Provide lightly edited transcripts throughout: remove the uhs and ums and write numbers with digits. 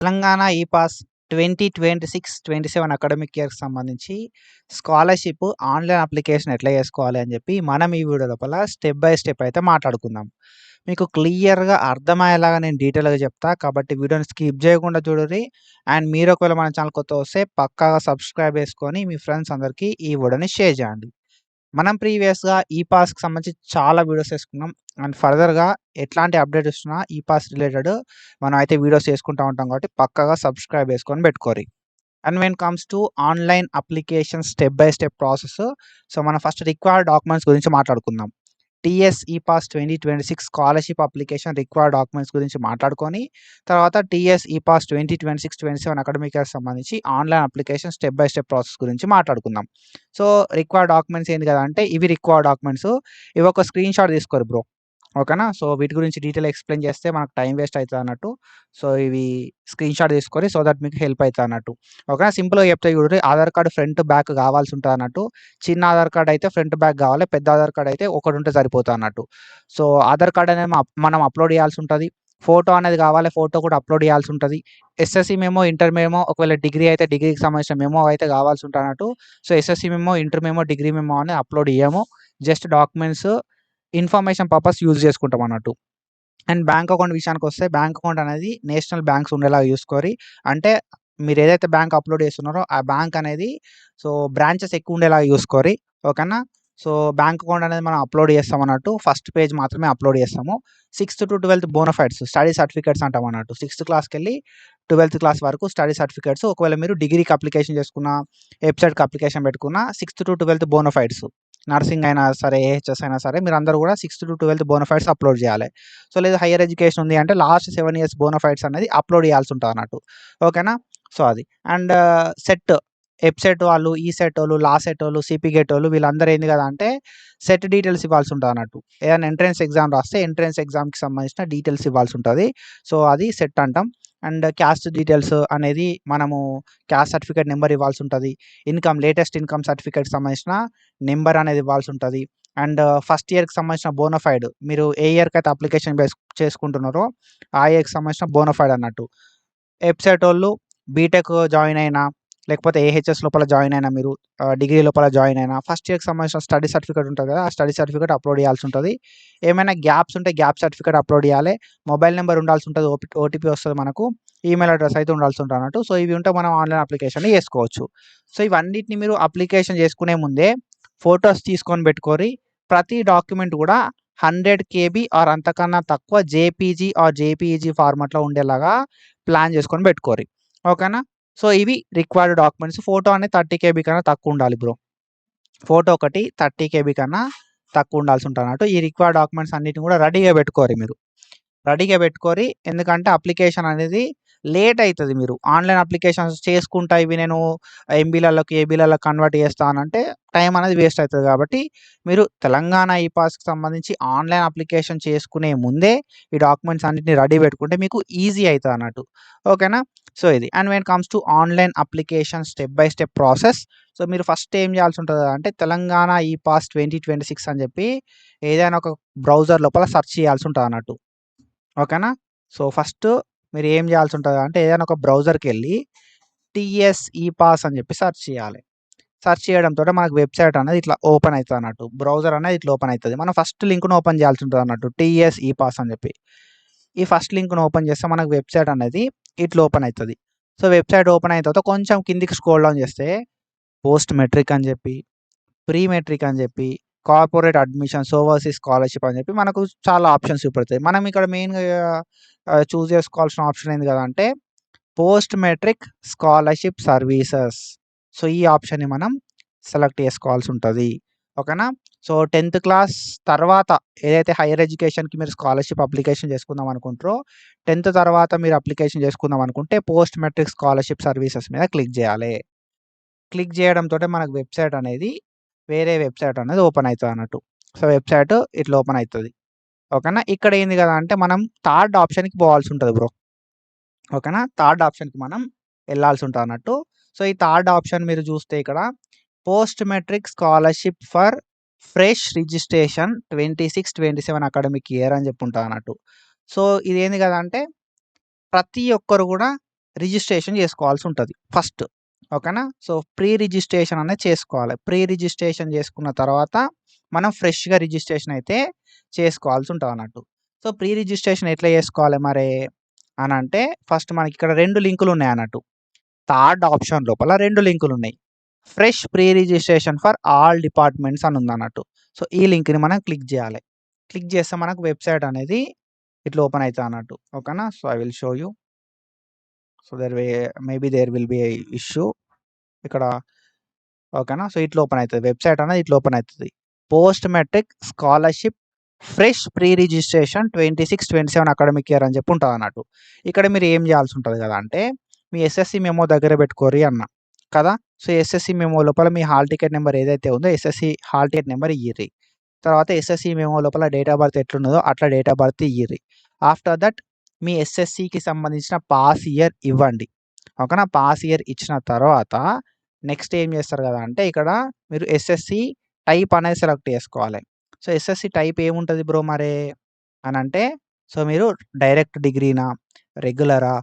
Telangana epass 2026-27 academic ఇయర్‌కి సంబంధించి scholarship online application ఎట్లా చేసుకోవాలి అని చెప్పి మనం ఈ వీడియో లోపల స్టెప్ బై స్టెప్ అయితే మాట్లాడుకుందాం. మీకు క్లియర్‌గా అర్థమయ్యేలాగా నేను డీటెయిల్‌గా చెప్తా. కాబట్టి వీడియోని స్కిప్ చేయకుండా చూడుర్రి. అండ్ మీరు ఒకవేళ మన ఛానల్ కొత్తగా వస్తే పక్కాగా సబ్స్క్రైబ్ చేసుకొని మీ ఫ్రెండ్స్ అందరికీ ఈ వీడియోని షేర్ చేయండి. మనం ప్రీవియస్‌గా ఈపాస్‌కి సంబంధించి చాలా వీడియోస్ చేసుకున్నాం. అండ్ ఫర్దర్‌గా ఎట్లాంటి అప్డేట్ వచ్చినా ఈపాస్ రిలేటెడ్ మనం అయితే వీడియోస్ చేసుకుంటా ఉంటాం కాబట్టి పక్కాగా సబ్స్క్రైబ్ చేసుకొని పెట్టుకోర్రి. And when comes to online application step by step process. So, మనం ఫస్ట్ రిక్వైర్డ్ డాక్యుమెంట్స్ గురించి మాట్లాడుకుందాం. TS ePASS 2026 scholarship application required documents గురించి మాట్లాడుకొని, తర్వాత టీఎస్ ఈపాస్ 2026-27 అకాడమిక్ ఇయర్‌కి సంబంధించి online application step by step process గురించి మాట్లాడుకుందాం. సో, రిక్వైర్డ్ డాక్యుమెంట్స్ ఏంటి కదా అంటే ఇవి రిక్వైర్డ్ డాక్యుమెంట్స్. ఇవి ఒక స్క్రీన్‌షాట్ తీసుకోరు బ్రో. ఓకేనా. సో, వీటి గురించి డీటెయిల్ ఎక్స్‌ప్లెయిన్ చేస్తే మనకు టైం వేస్ట్ అయితదన్నట్టు. సో, ఇవి స్క్రీన్‌షాట్ తీసుకోరి సో దట్ మీకు హెల్ప్ అయితదన్నట్టు. ఓకేనా. సింపుల్‌గా చెప్తా చూడుర్రి. ఆధార్ కార్డ్ ఫ్రంట్, బ్యాక్ కావాల్సి ఉంటదన్నట్టు. చిన్న ఆధార్ కార్డ్ అయితే ఫ్రంట్, బ్యాక్ కావాలి. పెద్ద ఆధార్ కార్డ్ అయితే ఒకటుంటే సరిపోతదన్నట్టు. సో, ఆధార్ కార్డ్ అనేది మనం అప్‌లోడ్ చేయాల్సి ఉంటది. ఫోటో అనేది కావాలి. ఫోటో కూడా అప్‌లోడ్ చేయాల్సి ఉంటది. ఎస్ఎస్‌సి మెమో, ఇంటర్ మెమో ఒకవేళ డిగ్రీ అయితే డిగ్రీకి సంబంధించిన మెమో అయితే కావాల్సి ఉంటదన్నట్టు. So, SSC memo, inter memo, degree memo అని అప్‌లోడ్ చేయము. Just documents information purpose use చేసుకుంటాం అన్నట్టు. అండ్ బ్యాంక్ అకౌంట్ విషయానికొస్తే బ్యాంక్ అకౌంట్ అనేది నేషనల్ బ్యాంక్స్ ఉండేలాగా చూసుకోరి. అంటే మీరేదైతే బ్యాంక్ అప్‌లోడ్ చేస్తున్నారో ఆ బ్యాంక్ అనేది సో, బ్రాంచెస్ ఎక్కువ ఉండేలాగా చూసుకోరి. ఓకేనా. సో, బ్యాంక్ అకౌంట్ అనేది మనం అప్‌లోడ్ చేస్తాం అన్నట్టు. ఫస్ట్ పేజ్ మాత్రమే అప్‌లోడ్ చేస్తాము. 6th-12th బోనఫైడ్స్ స్టడీ సర్టిఫికేట్స్ అంటాం అన్నట్టు. 6th క్లాస్‌కెళ్ళి 12th క్లాస్ వరకు స్టడీ సర్టిఫికేట్స్. ఒకవేళ మీరు డిగ్రీకి అప్లికేషన్ చేసుకున్నా, వెబ్‌సైట్‌కి అప్లికేషన్ పెట్టుకున్నా 6th-12th బోనఫైడ్స్ నర్సింగ్ అయినా సరే, ఏహెచ్ఎస్ అయినా సరే మీరందరూ కూడా 6th-12th బోనఫైడ్స్ అప్‌లోడ్ చేయాలి. సో, లేదా హైయర్ ఎడ్యుకేషన్ ఉంది అంటే లాస్ట్ 7 ఇయర్స్ బోనఫైడ్స్ అనేది అప్‌లోడ్ చేయాల్సి ఉంటదన్నట్టు. ఓకేనా. సో, అది. అండ్ సెట్, ఎబ్సెట్ వాళ్ళు, ఈసెట్ ఓళ్ళు, లాసెట్ ఓళ్ళు, సిపిగెట్ ఓళ్ళు వీళ్ళందరూ ఏంది కదా అంటే సెట్ డీటెయిల్స్ ఇవ్వాల్సి ఉంటదన్నట్టు. ఏదైనా ఎంట్రన్స్ ఎగ్జామ్ రాస్తే ఎంట్రన్స్ ఎగ్జామ్‌కి సంబంధించిన డీటెయిల్స్ ఇవ్వాల్సి ఉంటది. సో, అది సెట్ అంటాం. అండ్ క్యాస్ట్ డీటెయిల్స్ అనేది మనము క్యాస్ట్ సర్టిఫికేట్ నంబర్ ఇవ్వాల్సి ఉంటది. లేటెస్ట్ ఇన్‌కమ్ సర్టిఫికేట్‌కి సంబంధించిన నంబర్ అనేది ఇవ్వాల్సి ఉంటది. అండ్ ఫస్ట్ ఇయర్‌కి సంబంధించిన బోనఫైడ్ మీరు ఏ ఇయర్‌కైతే అప్లికేషన్ చేసుకుంటున్నారో ఆ ఇయర్‌కి సంబంధించిన బోనఫైడ్ అన్నట్టు. వెబ్‌సైట్ ఓళ్ళు బీటెక్ జాయిన్ అయినా, లేకపోతే ఏహెచ్ఎస్ లోపల జాయిన్ అయినా మీరు డిగ్రీ లోపల జాయిన్ అయినా ఫస్ట్ ఇయర్‌కి సంబంధించిన స్టడీ సర్టిఫికేట్ ఉంటది కదా! ఆ స్టడీ సర్టిఫికేట్ అప్‌లోడ్ చేయాల్సి ఉంటది. ఏమైనా గ్యాప్స్ ఉంటే గ్యాప్ సర్టిఫికేట్ అప్‌లోడ్ చేయాలి. మొబైల్ నంబర్ ఉండాల్సి ఉంటది. ఓటీపీ వస్తది మనకు. ఈమెయిల్ అడ్రెస్ అయితే ఉండాల్సి ఉంటదన్నట్టు. సో, ఇవి ఉంటే మనం ఆన్‌లైన్ అప్లికేషన్ చేసుకోవచ్చు. సో, ఇవన్నిటిని మీరు అప్లికేషన్ చేసుకునే ముందే ఫోటోస్ తీసుకొని పెట్టుకోరి. ప్రతి డాక్యుమెంట్ కూడా 100 కేబీ ఆర్ అంతకన్నా తక్కువ జేపీజీ ఆర్ జేపీఈజీ ఫార్మాట్‌లో ఉండేలాగా ప్లాన్ చేసుకొని పెట్టుకోరి. ఓకేనా. సో, ఇవి రిక్వైర్డ్ డాక్యుమెంట్స్. ఫోటో అనేది 30 కేబీ కన్నా తక్కువ ఉండాలి బ్రో. ఫోటో ఒకటి 30 కేబీ కన్నా తక్కువ ఉండాల్సి ఉంటదన్నట్టు. ఈ రిక్వైర్డ్ డాక్యుమెంట్స్ అన్నిటిని కూడా రెడీగా పెట్టుకోరి మీరు. రెడీగా పెట్టుకోరి. ఎందుకంటే అప్లికేషన్ అనేది లేట్ అయితది. మీరు ఆన్‌లైన్ అప్లికేషన్స్ చేసుకుంటా ఇవి నేను ఎంబీలలోకి, ఏబీలలోకి కన్వర్ట్ చేస్తా అనంటే టైం అనేది వేస్ట్ అయితది కాబట్టి మీరు తెలంగాణ ఈపాస్‌కి సంబంధించి ఆన్‌లైన్ అప్లికేషన్ చేసుకునే ముందే ఈ డాక్యుమెంట్స్ అన్నిటిని రెడీ పెట్టుకుంటే మీకు ఈజీ అయితదన్నట్టు. ఓకేనా. సో, ఇది. And when comes to online application step by step process. So, మీరు ఫస్ట్ ఏం చేయాల్సి ఉంటది అంటే తెలంగాణ ఈపాస్ 2026 అని చెప్పి ఏదైనా ఒక బ్రౌజర్ లోపల సెర్చ్ చేయాల్సి ఉంటదన్నట్టు. ఓకేనా. సో, ఫస్ట్ మీరు ఏం చేయాల్సి ఉంటదంటే ఏదైనా ఒక బ్రౌజర్‌కెళ్ళి టీఎస్ ఈపాస్ అని చెప్పి సెర్చ్ చేయాలి. సెర్చ్ చేయడంతోటే మనకు వెబ్‌సైట్ అనేది ఇట్లా ఓపెన్ అయితదన్నట్టు. బ్రౌజర్ అనేది ఇట్లా ఓపెన్ అయితది. మనం ఫస్ట్ లింక్‌ని ఓపెన్ చేయాల్సి ఉంటదన్నట్టు. టీఎస్ ఈపాస్ అని చెప్పి. ఈ ఫస్ట్ లింక్‌ని ఓపెన్ చేస్తే మనకు వెబ్‌సైట్ అనేది ఇట్లా ఓపెన్ అయితది. సో, వెబ్‌సైట్ ఓపెన్ అయిన తర్వాత కొంచెం కిందికి స్క్రోల్ డౌన్ చేస్తే పోస్ట్ మెట్రిక్ అని చెప్పి, ప్రీ మెట్రిక్ అని చెప్పి, కార్పొరేట్ అడ్మిషన్స్, ఓవర్‌సీస్ స్కాలర్‌షిప్ అని చెప్పి మనకు చాలా ఆప్షన్స్ చూపెడతాయి. మనం ఇక్కడ మెయిన్‌గా చూజ్ చేసుకోవాల్సిన ఆప్షన్ ఏంది కదా అంటే post matric scholarship services. So, ఈ ఆప్షన్‌ని మనం సెలెక్ట్ చేసుకోవాల్సి ఉంటది. ఓకేనా. సో, 10th క్లాస్ తర్వాత ఏదైతే హైయర్ ఎడ్యుకేషన్‌కి మీరు స్కాలర్‌షిప్ అప్లికేషన్ చేసుకుందాం అనుకుంటారో 10th తర్వాత మీరు అప్లికేషన్ చేసుకుందాం అనుకుంటే పోస్ట్ మెట్రిక్ స్కాలర్‌షిప్ సర్వీసెస్ మీద క్లిక్ చేయాలి. క్లిక్ చేయడంతోటే మనకు వెబ్‌సైట్ అనేది వేరే వెబ్‌సైట్ అనేది ఓపెన్ అయితదన్నట్టు. సో, వెబ్‌సైట్ ఇట్లా ఓపెన్ అయితది. ఓకేనా. ఇక్కడ ఏంది కదా అంటే మనం థర్డ్ ఆప్షన్‌కి పోవాల్సి ఉంటది బ్రో. ఓకేనా. థర్డ్ ఆప్షన్‌కి మనం ఎళ్ళాల్సి ఉంటదన్నట్టు. సో, ఈ థర్డ్ ఆప్షన్ మీరు చూస్తే ఇక్కడ post matric scholarship for fresh registration 26-27 academic year అని చెప్పి ఉంటదన్నట్టు. సో, ఇదేంది కదా అంటే ప్రతి ఒక్కరు కూడా రిజిస్ట్రేషన్ చేసుకోవాల్సి ఉంటుంది ఫస్ట్. ఓకేనా. సో ప్రీ రిజిస్ట్రేషన్ అనేది చేసుకోవాలి. ప్రీ రిజిస్ట్రేషన్ చేసుకున్న తర్వాత మనం ఫ్రెష్గా రిజిస్ట్రేషన్ అయితే చేసుకోవాల్సి ఉంటుంది అన్నట్టు. సో ప్రీ రిజిస్ట్రేషన్ ఎట్లా చేసుకోవాలి మరి అని అంటే, ఫస్ట్ మనకి ఇక్కడ 2 లింకులు ఉన్నాయి అన్నట్టు. థర్డ్ ఆప్షన్ లోపల 2 లింకులు ఉన్నాయి. Fresh pre registration for all departments అని ఉంది అన్నట్టు. సో ఈ లింక్ని మనం క్లిక్ చేయాలి. క్లిక్ చేస్తే మనకు వెబ్సైట్ అనేది ఇట్లా ఓపెన్ అవుతుంది అన్నట్టు. ఓకేనా. So I will show you. So maybe there will be issue ఇక్కడ. ఓకేనా. సో ఇట్లా ఓపెన్ అవుతుంది వెబ్సైట్ అనేది, ఇట్లా ఓపెన్ అవుతుంది. Post matric scholarship fresh pre registration 26-27 academic year అని చెప్పి ఉంటుంది అన్నట్టు. ఇక్కడ మీరు ఏం చేయాల్సి ఉంటుంది కదా అంటే, మీ ఎస్ఎస్సి మెమో దగ్గర పెట్టుకోరి అన్న కదా. సో ఎస్ఎస్సి మెమో లోపల మీ హాల్ టికెట్ నెంబర్ ఏదైతే ఉందో ఎస్ఎస్సి హాల్ టికెట్ నెంబర్ ఇయ్యిరి. తర్వాత ఎస్ఎస్సి మెమో లోపల డేట్ ఆఫ్ బర్త్ ఎట్లున్నదో అట్లా డేట్ ఆఫ్ బర్త్ ఇయ్యిరి. ఆఫ్టర్ దట్ మీ ఎస్ఎస్సికి సంబంధించిన పాస్ ఇయర్ ఇవ్వండి. ఓకేనా. పాస్ ఇయర్ ఇచ్చిన తర్వాత నెక్స్ట్ ఏం చేస్తారు కదా అంటే, ఇక్కడ మీరు ఎస్ఎస్సి టైప్ అనేది సెలెక్ట్ చేసుకోవాలి. సో ఎస్ఎస్సి టైప్ ఏముంటుంది బ్రో మరే అని అంటే, సో మీరు డైరెక్ట్ డిగ్రీనా, రెగ్యులరా,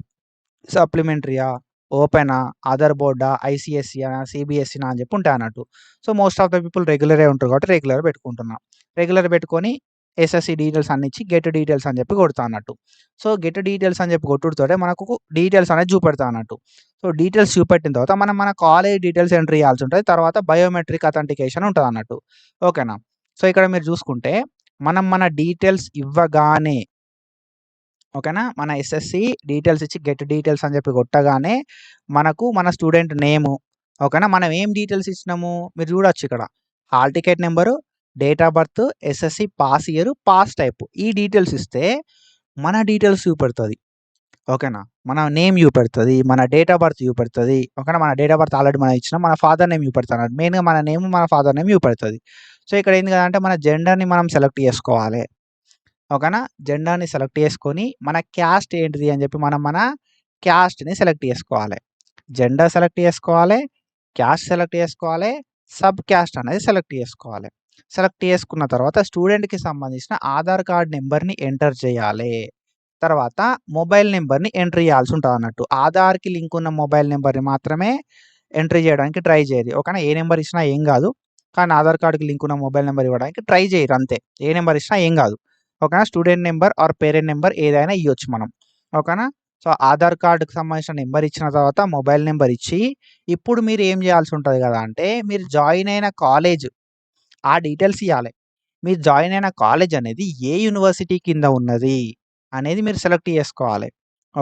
సప్లిమెంటరీయా, ఓపెనా, అదర్ బోర్డా, ఐసీఎస్సీనా, సిబిఎస్సీనా అని చెప్పి ఉంటాయి అన్నట్టు. So most of the people రెగ్యులరే ఉంటారు కాబట్టి రెగ్యులర్ పెట్టుకుంటున్నాం. రెగ్యులర్ పెట్టుకొని ఎస్ఎస్సి డీటెయిల్స్ అన్ని ఇచ్చి గెట్ డీటెయిల్స్ అని చెప్పి కొడతా అన్నట్టు. సో గెట్ డీటెయిల్స్ అని చెప్పి కొట్టుడుతోటే మనకు డీటెయిల్స్ అనేది చూపెడతా అన్నట్టు. సో డీటెయిల్స్ చూపెట్టిన తర్వాత మనం మన కాలేజ్ డీటెయిల్స్ ఎంట్రీ చేయాల్సి ఉంటుంది. తర్వాత బయోమెట్రిక్ అథెంటికేషన్ ఉంటుంది అన్నట్టు. ఓకేనా. సో ఇక్కడ మీరు చూసుకుంటే మనం మన డీటెయిల్స్ ఇవ్వగానే, ఓకేనా, మన ఎస్ఎస్సి డీటెయిల్స్ ఇచ్చి గెట్ డీటెయిల్స్ అని చెప్పి కొట్టగానే మనకు మన స్టూడెంట్ నేము, ఓకేనా, మనం ఏం డీటెయిల్స్ ఇచ్చినాము మీరు చూడొచ్చు ఇక్కడ. Hall ticket number, date of birth, SSC pass year, pass type, ఈ డీటెయిల్స్ ఇస్తే మన డీటెయిల్స్ చూపెడుతుంది. ఓకేనా. మన నేమ్ చూపెడుతుంది, మన డేట్ ఆఫ్ బర్త్ చూపెడుతుంది. ఓకేనా. మన డేట్ ఆఫ్ బర్త్ ఆల్రెడీ మనం ఇచ్చినాం, మన ఫాదర్ నేమ్ చూపెడుతున్నాడు. మెయిన్గా మన నేమ్ మన ఫాదర్ నేమ్ చూపెడుతుంది. సో ఇక్కడ ఏంది కదంటే మన జెండర్ని మనం సెలెక్ట్ చేసుకోవాలి. ఓకేనా. జెండర్ని సెలెక్ట్ చేసుకొని మన క్యాస్ట్ ఏంటిది అని చెప్పి మనం మన క్యాస్ట్ని సెలెక్ట్ చేసుకోవాలి. జెండర్ సెలెక్ట్ చేసుకోవాలి, క్యాస్ట్ సెలెక్ట్ చేసుకోవాలి, సబ్ క్యాస్ట్ అనేది సెలెక్ట్ చేసుకోవాలి. సెలెక్ట్ చేసుకున్న తర్వాత స్టూడెంట్కి సంబంధించిన ఆధార్ కార్డ్ నెంబర్ని ఎంటర్ చేయాలి. తర్వాత మొబైల్ నెంబర్ని ఎంట్రీ చేయాల్సి ఉంటుంది అన్నట్టు. ఆధార్కి లింక్ ఉన్న మొబైల్ నెంబర్ని మాత్రమే ఎంట్రీ చేయడానికి ట్రై చేయరు. ఓకేనా. ఏ నెంబర్ ఇచ్చినా ఏం కాదు, కానీ ఆధార్ కార్డుకి లింక్ ఉన్న మొబైల్ నెంబర్ ఇవ్వడానికి ట్రై చేయరు అంతే. ఏ నెంబర్ ఇచ్చినా ఏం కాదు. ఓకేనా. Student number or parent number ఏదైనా ఇవ్వచ్చు మనం. ఓకేనా. సో ఆధార్ కార్డుకి సంబంధించిన నెంబర్ ఇచ్చిన తర్వాత మొబైల్ నెంబర్ ఇచ్చి, ఇప్పుడు మీరు ఏం చేయాల్సి ఉంటుంది కదా అంటే, మీరు జాయిన్ అయిన కాలేజ్ ఆ డీటెయిల్స్ ఇవ్వాలి. మీరు జాయిన్ అయిన కాలేజ్ అనేది ఏ యూనివర్సిటీ కింద ఉన్నది అనేది మీరు సెలెక్ట్ చేసుకోవాలి.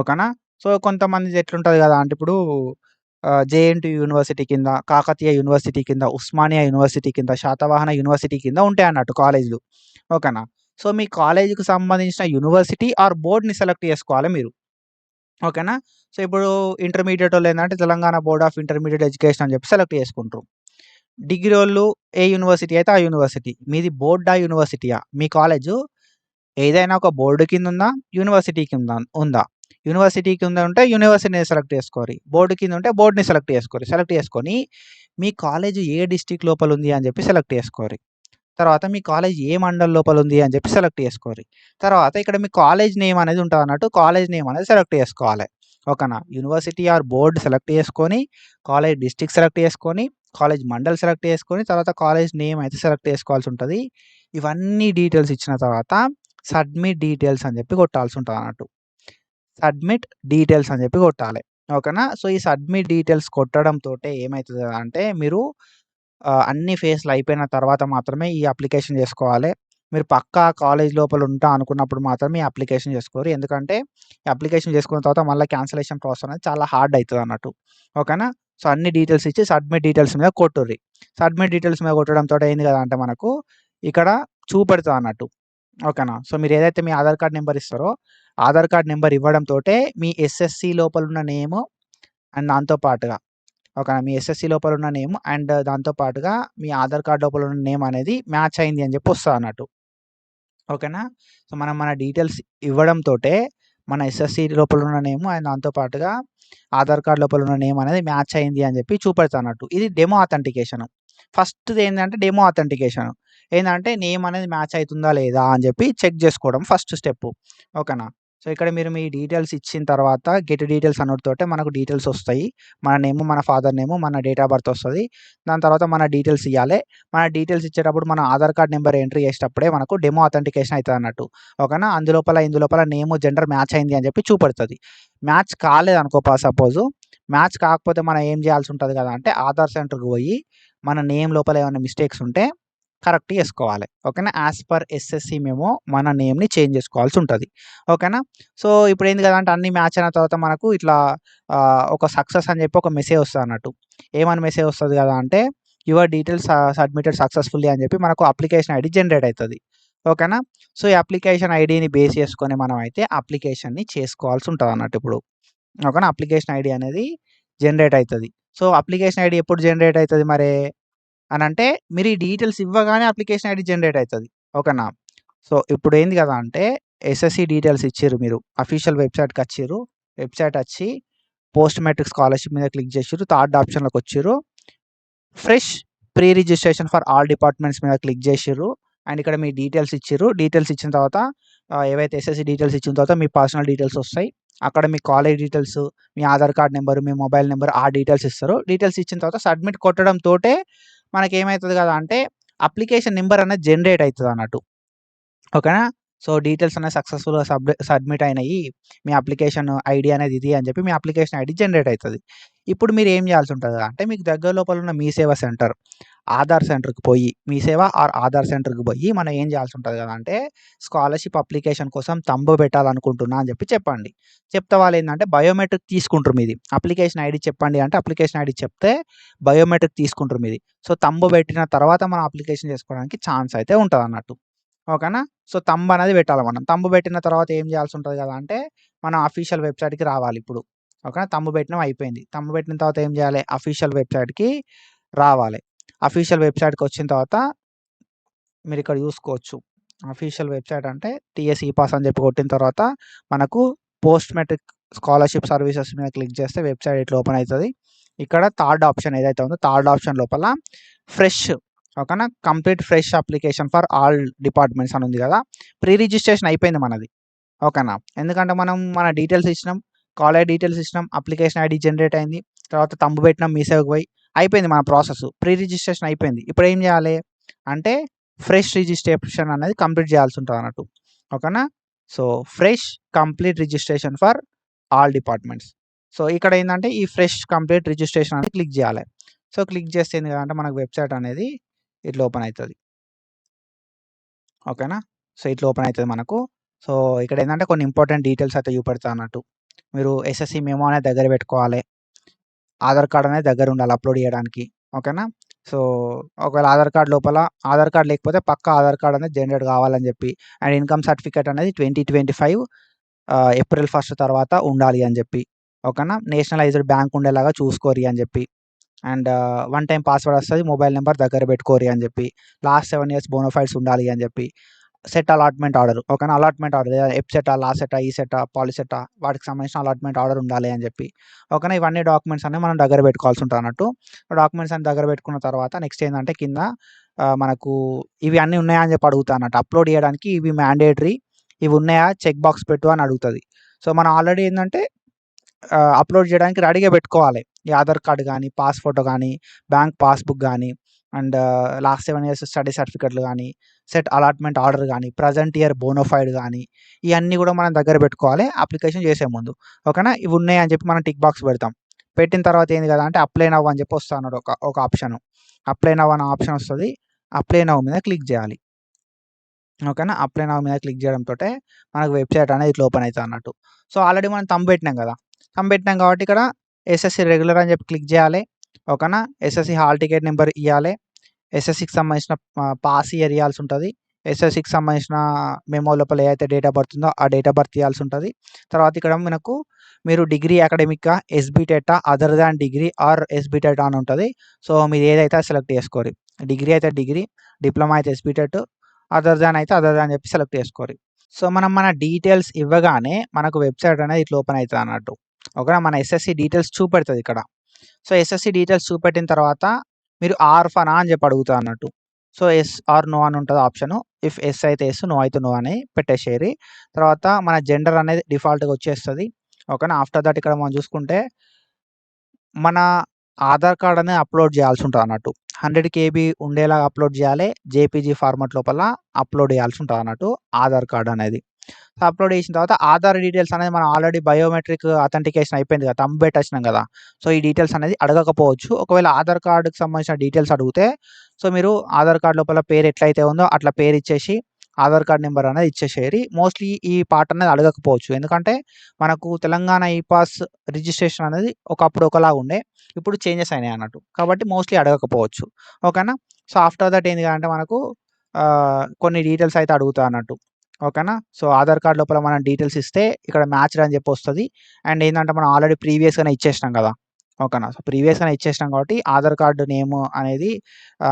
ఓకేనా. సో కొంతమంది ఎట్లుంటుంది కదా అంటే, ఇప్పుడు జేఎన్‌టీయూ యూనివర్సిటీ కింద, కాకతీయ యూనివర్సిటీ కింద, ఉస్మానియా యూనివర్సిటీ కింద, శాతవాహన యూనివర్సిటీ కింద ఉంటాయి అన్నట్టు కాలేజీలు. ఓకేనా. సో మీ కాలేజీకి సంబంధించిన యూనివర్సిటీ ఆర్ బోర్డ్‌ని సెలెక్ట్ చేసుకోవాలి మీరు. ఓకేనా. సో ఇప్పుడు ఇంటర్మీడియట్ వాళ్ళు ఏంటంటే Telangana board of intermediate education అని చెప్పి సెలెక్ట్ చేసుకుంటారు. డిగ్రీ వాళ్ళు ఏ యూనివర్సిటీ అయితే ఆ యూనివర్సిటీ. మీది బోర్డా, యూనివర్సిటీయా? మీ కాలేజు ఏదైనా ఒక బోర్డు కింద ఉందా, యూనివర్సిటీ కింద ఉందా? యూనివర్సిటీ కింద ఉంటే యూనివర్సిటీని సెలెక్ట్ చేసుకోరి. బోర్డు కింద ఉంటే బోర్డుని సెలెక్ట్ చేసుకోరి. సెలెక్ట్ చేసుకొని మీ కాలేజ్ ఏ డిస్ట్రిక్ట్ లోపల ఉంది అని చెప్పి సెలెక్ట్ చేసుకోరి. తర్వాత మీ కాలేజ్ ఏ మండల్ లోపల ఉంది అని చెప్పి సెలెక్ట్ చేసుకోరి. తర్వాత ఇక్కడ మీ కాలేజ్ నేమ్ అనేది ఉంటుంది అన్నట్టు. కాలేజ్ నేమ్ అనేది సెలెక్ట్ చేసుకోవాలి. ఓకేనా. యూనివర్సిటీ ఆర్ బోర్డు సెలెక్ట్ చేసుకొని, కాలేజ్ డిస్ట్రిక్ట్ సెలెక్ట్ చేసుకొని, కాలేజ్ మండల్ సెలెక్ట్ చేసుకొని, తర్వాత కాలేజ్ నేమ్ అయితే సెలెక్ట్ చేసుకోవాల్సి ఉంటుంది. ఇవన్నీ డీటెయిల్స్ ఇచ్చిన తర్వాత సబ్మిట్ డీటెయిల్స్ అని చెప్పి కొట్టాల్సి ఉంటుంది అన్నట్టు. సబ్మిట్ డీటెయిల్స్ అని చెప్పి కొట్టాలి. ఓకేనా. సో ఈ సబ్మిట్ డీటెయిల్స్ కొట్టడంతో ఏమవుతుంది అంటే, మీరు అన్ని ఫేజ్‌లు అయిపోయిన తర్వాత మాత్రమే ఈ అప్లికేషన్ చేసుకోవాలి. మీరు పక్కా కాలేజ్ లోపల ఉంటా అనుకున్నప్పుడు మాత్రమే ఈ అప్లికేషన్ చేసుకోరు. ఎందుకంటే ఈ అప్లికేషన్ చేసుకున్న తర్వాత మళ్ళీ క్యాన్సిలేషన్ ప్రాసెస్ అనేది చాలా హార్డ్ అవుతుంది అన్నట్టు. ఓకేనా. సో అన్ని డీటెయిల్స్ ఇచ్చి సబ్మిట్ డీటెయిల్స్ మీద కొట్టుర్రి. సబ్మిట్ డీటెయిల్స్ మీద కొట్టడంతో ఏంది కదా అంటే, మనకు ఇక్కడ చూపెడుతుంది అన్నట్టు. ఓకేనా. సో మీరు ఏదైతే మీ ఆధార్ కార్డ్ నెంబర్ ఇస్తారో, ఆధార్ కార్డ్ నెంబర్ ఇవ్వడంతోటే మీ ఎస్ఎస్సి లోపల ఉన్న నేము అండ్ దాంతో పాటుగా, ఓకేనా, మీ ఎస్ఎస్సి లోపల ఉన్న నేమ్ అండ్ దాంతో పాటుగా మీ ఆధార్ కార్డ్ లోపల ఉన్న నేమ్ అనేది మ్యాచ్ అయింది అని చెప్పి వస్తుంది అన్నట్టు. ఓకేనా. సో మనం మన డీటెయిల్స్ ఇవ్వడంతోటే మన ఎస్ఎస్సి లోపల ఉన్న నేమ్ అండ్ దాంతో పాటుగా ఆధార్ కార్డ్ లోపల ఉన్న నేమ్ అనేది మ్యాచ్ అయింది అని చెప్పి చూపెడతా అన్నట్టు. ఇది డెమో అథెంటికేషన్. ఫస్ట్‌ది ఏంటంటే డెమో అథెంటికేషన్. ఏందంటే నేమ్ అనేది మ్యాచ్ అవుతుందా లేదా అని చెప్పి చెక్ చేసుకోవడం ఫస్ట్ స్టెప్. ఓకేనా. సో, ఇక్కడ మీరు మీ డీటెయిల్స్ ఇచ్చిన తర్వాత గెట్ డీటెయిల్స్ అనుడుతోటే మనకు డీటెయిల్స్ వస్తాయి. మన నేము, మన ఫాదర్ నేము, మన డేట్ ఆఫ్ బర్త్ వస్తది. దాని తర్వాత మన డీటెయిల్స్ ఇయ్యాలే. మన డీటెయిల్స్ ఇచ్చేటప్పుడు మన ఆధార్ కార్డ్ నంబర్ ఎంట్రీ చేసేటప్పుడే మనకు డెమో అథెంటికేషన్ అయితదన్నట్టు. ఓకేనా? ఇందులోపల నేము, జెండర్ మ్యాచ్ అయింది అని చెప్పి చూపెడతది. మ్యాచ్ కాలేదనుకో సపోజు, మ్యాచ్ కాకపోతే మనం ఏం చేయాల్సి ఉంటది కదా అంటే ఆధార్ సెంటర్‌కి పోయి మన నేమ్ లోపల ఏమన్నా మిస్టేక్స్ ఉంటే కరెక్ట్ చేసుకోవాలి. ఓకేనా? యాస్ పర్ ఎస్ఎస్‌సి మెమో మన నేమ్‌ని చేంజ్ చేసుకోవాల్సి ఉంటది. ఓకేనా? సో, ఇప్పుడేంది కదా అంటే అన్నీ మ్యాచ్ అయిన తర్వాత మనకు ఇట్లా ఒక సక్సెస్ అని చెప్పి ఒక మెసేజ్ వస్తదన్నట్టు. ఏమని మెసేజ్ వస్తది కదా అంటే యువర్ డీటెయిల్స్ సబ్మిటెడ్ సక్సెస్‌ఫుల్లీ అని చెప్పి మనకు అప్లికేషన్ ఐడీ జనరేట్ అయితది. ఓకేనా? సో, ఈ అప్లికేషన్ ఐడీని బేస్ చేసుకొని మనమైతే అప్లికేషన్‌ని చేసుకోవాల్సి ఉంటదన్నట్టు ఇప్పుడు. ఓకేనా? అప్లికేషన్ ఐడీ అనేది జనరేట్ అయితది. సో, అప్లికేషన్ ఐడీ ఎప్పుడు జనరేట్ అయితది మరే అనంటే మీరు ఈ డీటెయిల్స్ ఇవ్వగానే అప్లికేషన్ ఐడీ జనరేట్ అయితది. ఓకేనా? సో, ఇప్పుడేంది గదా అంటే ఎస్ఎస్‌సి డీటెయిల్స్ ఇచ్చిర్రు మీరు. అఫీషియల్ వెబ్‌సైట్‌కచ్చిర్రు. వెబ్‌సైట్ అచ్చి పోస్ట్ మెట్రిక్ స్కాలర్‌షిప్ మీద క్లిక్ జేసిర్రు. థర్డ్ ఆప్షన్‌లోకొచ్చిర్రు. Fresh pre registration for all departments మీద క్లిక్ జేసిర్రు. అండ్ ఇక్కడ మీ డీటెయిల్స్ ఇచ్చిర్రు. డీటెయిల్స్ ఇచ్చిన తర్వాత ఏవైతే ఎస్ఎస్‌సి డీటెయిల్స్ ఇచ్చిన తర్వాత మీ పర్సనల్ డీటెయిల్స్ ఒస్తాయి. అక్కడ మీ కాలేజ్ డీటెయిల్స్, మీ ఆధార్ కార్డ్ నంబరు, మీ మొబైల్ నంబర్ ఆ డీటెయిల్స్ ఇస్తారు. డీటెయిల్స్ ఇచ్చిన తర్వాత సబ్మిట్ కొట్టడంతోటే మనకేమైతది గదా అంటే అప్లికేషన్ నంబర్ అనేది జనరేట్ అయితదన్నట్టు. ఓకేనా? సో, డీటెయిల్స్ అనేవి సక్సెస్‌ఫుల్‌గా సబ్మిట్ అయినయి. మీ అప్లికేషన్ ఐడీ అనేది ఇది అని చెప్పి మీ అప్లికేషన్ ఐడీ జనరేట్ అయితది. ఇప్పుడు మీరు ఏం చేయాల్సి ఉంటది అంటే మీకు దగ్గర లోపల ఉన్న మీ సేవ సెంటర్, ఆధార్ సెంటర్‌కి పోయి మీ సేవ ఆర్ ఆధార్ సెంటర్‌కి పోయి మనం ఏం చేయాల్సి ఉంటది కదా అంటే స్కాలర్‌షిప్ అప్లికేషన్ కోసం తంబు పెట్టాలనుకుంటున్నా అని చెప్పి చెప్పండి. చెప్తే వాళ్ళేందంటే బయోమెట్రిక్ తీసుకుంటారు మీది. అప్లికేషన్ ఐడీ చెప్పండి అంటే అప్లికేషన్ ఐడీ చెప్తే బయోమెట్రిక్ తీసుకుంటారు మీది. సో, తంబు పెట్టిన తర్వాత మనం అప్లికేషన్ చేసుకోవడానికి ఛాన్స్ అయితే ఉంటదన్నట్టు. ఓకేనా? సో, థంబ్ అనేది పెట్టాలి మనం. థంబ్ పెట్టిన తర్వాత ఏం చేయాల్సి ఉంటది కదా అంటే, మన అఫీషియల్ వెబ్‌సైట్‌కి రావాలిప్పుడు. ఓకేనా? థంబ్ పెట్టినాం అయిపోయింది. థంబ్ పెట్టిన తర్వాత ఏం చేయాలి? అఫీషియల్ వెబ్‌సైట్‌కి రావాలి. అఫీషియల్ వెబ్‌సైట్‌కొచ్చిన తర్వాత మీరిక్కడ చూసుకోవచ్చు. అఫీషియల్ వెబ్‌సైట్ అంటే టీఎస్ ఈపాస్ అని చెప్పి కొట్టిన తర్వాత మనకు పోస్ట్ మెట్రిక్ స్కాలర్‌షిప్ సర్వీసెస్ మీద క్లిక్ చేస్తే వెబ్‌సైట్ ఇట్లా ఓపెన్ అయితది. ఇక్కడ థర్డ్ ఆప్షన్ ఏదైతే ఉందో థర్డ్ ఆప్షన్ లోపల ఫ్రెష్ ఓకేనా? Complete fresh application for all departments అని ఉంది కదా! ప్రీ రిజిస్ట్రేషన్ అయిపోయింది మనది. ఓకేనా? ఎందుకంటే మనం మన డీటెయిల్స్ ఇచ్చినాం. కాలేజ్ డీటెయిల్స్ ఇచ్చినాం. అప్లికేషన్ ఐడీ జనరేట్ అయింది. తర్వాత థంబ్ పెట్టినాం మీ సేవకి పోయి. అయిపోయింది మన ప్రాసెస్. ప్రీ రిజిస్ట్రేషన్ అయిపోయింది. ఇప్పుడేం చేయాలి? అంటే ఫ్రెష్ రిజిస్ట్రేషన్ అనేది కంప్లీట్ చేయాల్సి ఉంటదన్నట్టు. ఓకేనా? So, fresh complete registration for all departments. So, ఇక్కడ ఏందంటే ఈ ఫ్రెష్ కంప్లీట్ రిజిస్ట్రేషన్ అనేది క్లిక్ చేయాలి. సో, క్లిక్ చేస్తే ఏంది కదంటే మనకు వెబ్‌సైట్ అనేది ఇట్లా ఓపెన్ అయితది. ఓకేనా? సో, ఇట్లా ఓపెన్ అయితది మనకు. సో, ఇక్కడేందంటే కొన్ని ఇంపార్టెంట్ డీటెయిల్స్ అయితే చూపెడతదన్నట్టు. మీరు ఎస్ఎస్‌సి మెమో అనేది దగ్గర పెట్టుకోవాలి. ఆధార్ కార్డ్ అనేది దగ్గరుండాలి అప్‌లోడ్ చేయడానికి. ఓకేనా? సో, ఒకవేళ ఆధార్ కార్డ్ లేకపోతే పక్కా ఆధార్ కార్డ్ అనేది జనరేట్ కావాలని చెప్పి, అండ్ ఇన్‌కమ్ సర్టిఫికేట్ అనేది 2025 ఏప్రిల్ 1 తర్వాత ఉండాలి అని చెప్పి. ఓకేనా? నేషనలైజ్డ్ బ్యాంక్ ఉండేలాగా చూసుకోరి అని చెప్పి. అండ్ వన్ టైమ్ పాస్‌వర్డ్ వస్తది. మొబైల్ నంబర్ దగ్గర పెట్టుకోరి అని చెప్పి. లాస్ట్ 7 ఇయర్స్ బోనోఫైడ్స్ ఉండాలి అని చెప్పి. సెట్ అలాట్‌మెంట్ ఆర్డర్ ఓకేనా? అలాట్‌మెంట్ ఆర్డర్ లేదా ఎఫ్‌సెటా, లాసెటా, ఈసెటా, పాలిసెటా వాటికి సంబంధించిన అలాట్‌మెంట్ ఆర్డర్ ఉండాలి అని చెప్పి. ఓకేనా? ఇవన్నీ డాక్యుమెంట్స్ అన్నీ మనం దగ్గర పెట్టుకోవాల్సి ఉంటదన్నట్టు. డాక్యుమెంట్స్ అన్ని దగ్గర పెట్టుకున్న తర్వాత నెక్స్ట్ ఏందంటే కింద మనకు ఇవి అన్నీ ఉన్నాయా అని చెప్పి అడుగుతదన్నట్టు. అప్‌లోడ్ చేయడానికి ఇవి మ్యాండేటరీ. ఇవి ఉన్నాయా చెక్ బాక్స్ పెట్టు అని అడుగుతది. సో, మనం ఆల్రెడీ ఏందంటే అప్‌లోడ్ చేయడానికి రెడీగా పెట్టుకోవాలి. ఈ ఆధార్ కార్డ్ గానీ, పాస్ ఫోటో గానీ, బ్యాంక్ పాస్‌బుక్ గానీ, అండ్ లాస్ట్ 7 ఇయర్స్ స్టడీ సర్టిఫికేట్‌లు గానీ, సెట్ అలాట్‌మెంట్ ఆర్డర్ గానీ, ప్రెజెంట్ ఇయర్ బోనోఫైడ్ గానీ, ఇయన్నీ గూడా మనం దగ్గర పెట్టుకోవాలి అప్లికేషన్ చేసే ముందు. ఓకేనా? ఇవి ఉన్నాయి అని చెప్పి మనం టిక్ బాక్స్ పెడతాం. పెట్టిన తర్వాత ఏంది కదా అంటే అప్లై నౌ అని చెప్పి వస్తదన్నట్టు ఒక ఆప్షను. అప్లై నౌ అనే ఆప్షన్ వస్తది. అప్లై నౌ మీద క్లిక్ చేయాలి. ఓకేనా? అప్లై నౌ మీద క్లిక్ చేయడంతోటే మనకు వెబ్‌సైట్ అనేది ఇట్లా ఓపెన్ అయితదన్నట్టు. సో, ఆల్రెడీ మనం థంబ్ పెట్టినాం గదా! థంబ్ పెట్టినాం కాబట్టి ఇక్కడ ఎస్ఎస్‌సి రెగ్యులర్ అని చెప్పి క్లిక్ చేయాలి. ఓకేనా? ఎస్ఎస్‌సి హాల్ టికెట్ నంబర్ ఇయ్యాలి. ఎస్ఎస్‌సికి సంబంధించిన పాస్ ఇయర్ ఇయ్యాల్సి ఉంటది. ఎస్ఎస్‌సికి సంబంధించిన మెమో లోపల ఏదైతే డేట్ ఆఫ్ బర్త్ ఉందో ఆ డేట్ ఆఫ్ బర్త్ ఇయ్యాల్సి ఉంటది. తర్వాత ఇక్కడ మనకు మీరు డిగ్రీ అకాడమికా, ఎస్‌బీ టెట్టా, other than degree or SB TET అని ఉంటది. సో, మీది ఏదైతే అది సెలెక్ట్ చేసుకోరి. డిగ్రీ అయితే డిగ్రీ, డిప్లొమా అయితే ఎస్‌బీ టెట్, అదర్ దాన్ అయితే అదర్ దాన్ చెప్పి సెలెక్ట్ చేసుకోరి. సో, మనం మన డీటెయిల్స్ ఇవ్వగానే మనకు వెబ్‌సైట్ అనేది ఇట్లా ఓపెన్ అయితదన్నట్టు. ఓకేనా? మన ఎస్ఎస్‌సి డీటెయిల్స్ చూపెడతదిక్కడ. సో, ఎస్ఎస్‌సి డీటెయిల్స్ చూపెట్టిన తర్వాత మీరు ఆర్ఫనా అని చెప్పి అడుగుతదన్నట్టు. సో ఎస్ ఆర్ నో అని ఉంటుంది ఆప్షను. ఇఫ్ ఎస్ అయితే ఎస్, నో అయితే నో అని పెట్టేసేయాలి. తర్వాత మన జెండర్ అనేది డిఫాల్ట్గా వచ్చేస్తుంది. ఓకేనా. ఆఫ్టర్ దట్ ఇక్కడ మనం చూసుకుంటే మన ఆధార్ కార్డ్ అనేది అప్లోడ్ చేయాల్సి ఉంటుంది అన్నట్టు. 100 KB ఉండేలాగా అప్లోడ్ చేయాలి. జేపీజీ ఫార్మాట్ లోపల అప్లోడ్ చేయాల్సి ఉంటుంది అన్నట్టు ఆధార్ కార్డ్ అనేది. అప్లోడ్ చేసిన తర్వాత ఆధార్ డీటెయిల్స్ అనేది మనం ఆల్రెడీ బయోమెట్రిక్ అథెంటికేషన్ అయిపోయింది కదా, థంబ్ పెట్టేసినాం కదా. సో ఈ డీటెయిల్స్ అనేది అడగకపోవచ్చు. ఒకవేళ ఆధార్ కార్డుకి సంబంధించిన డీటెయిల్స్ అడిగితే సో మీరు ఆధార్ కార్డ్ లోపల పేరు ఎట్లయితే ఉందో అట్లా పేరు ఇచ్చేసి ఆధార్ కార్డ్ నెంబర్ అనేది ఇచ్చేసేయాలి. మోస్ట్లీ ఈ పార్ట్ అనేది అడగకపోవచ్చు. ఎందుకంటే మనకు తెలంగాణ ఈ పాస్ రిజిస్ట్రేషన్ అనేది ఒకప్పుడు ఒకలాగా ఉండే, ఇప్పుడు చేంజెస్ అయినాయి అన్నట్టు. కాబట్టి మోస్ట్లీ అడగకపోవచ్చు. ఓకేనా. సో ఆఫ్టర్ దట్ ఏంది అంటే మనకు కొన్ని డీటెయిల్స్ అయితే అడుగుతా అన్నట్టు. ఓకేనా. సో ఆధార్ కార్డ్ లోపల మనం డీటెయిల్స్ ఇస్తే ఇక్కడ మ్యాచ్డ్ అని చెప్పి వస్తుంది. అండ్ ఏంటంటే మనం ఆల్రెడీ ప్రీవియస్గానే ఇచ్చేసినాం కదా. ఓకేనా. సో ప్రీవియస్గానే ఇచ్చేసినాం కాబట్టి ఆధార్ కార్డు నేమ్ అనేది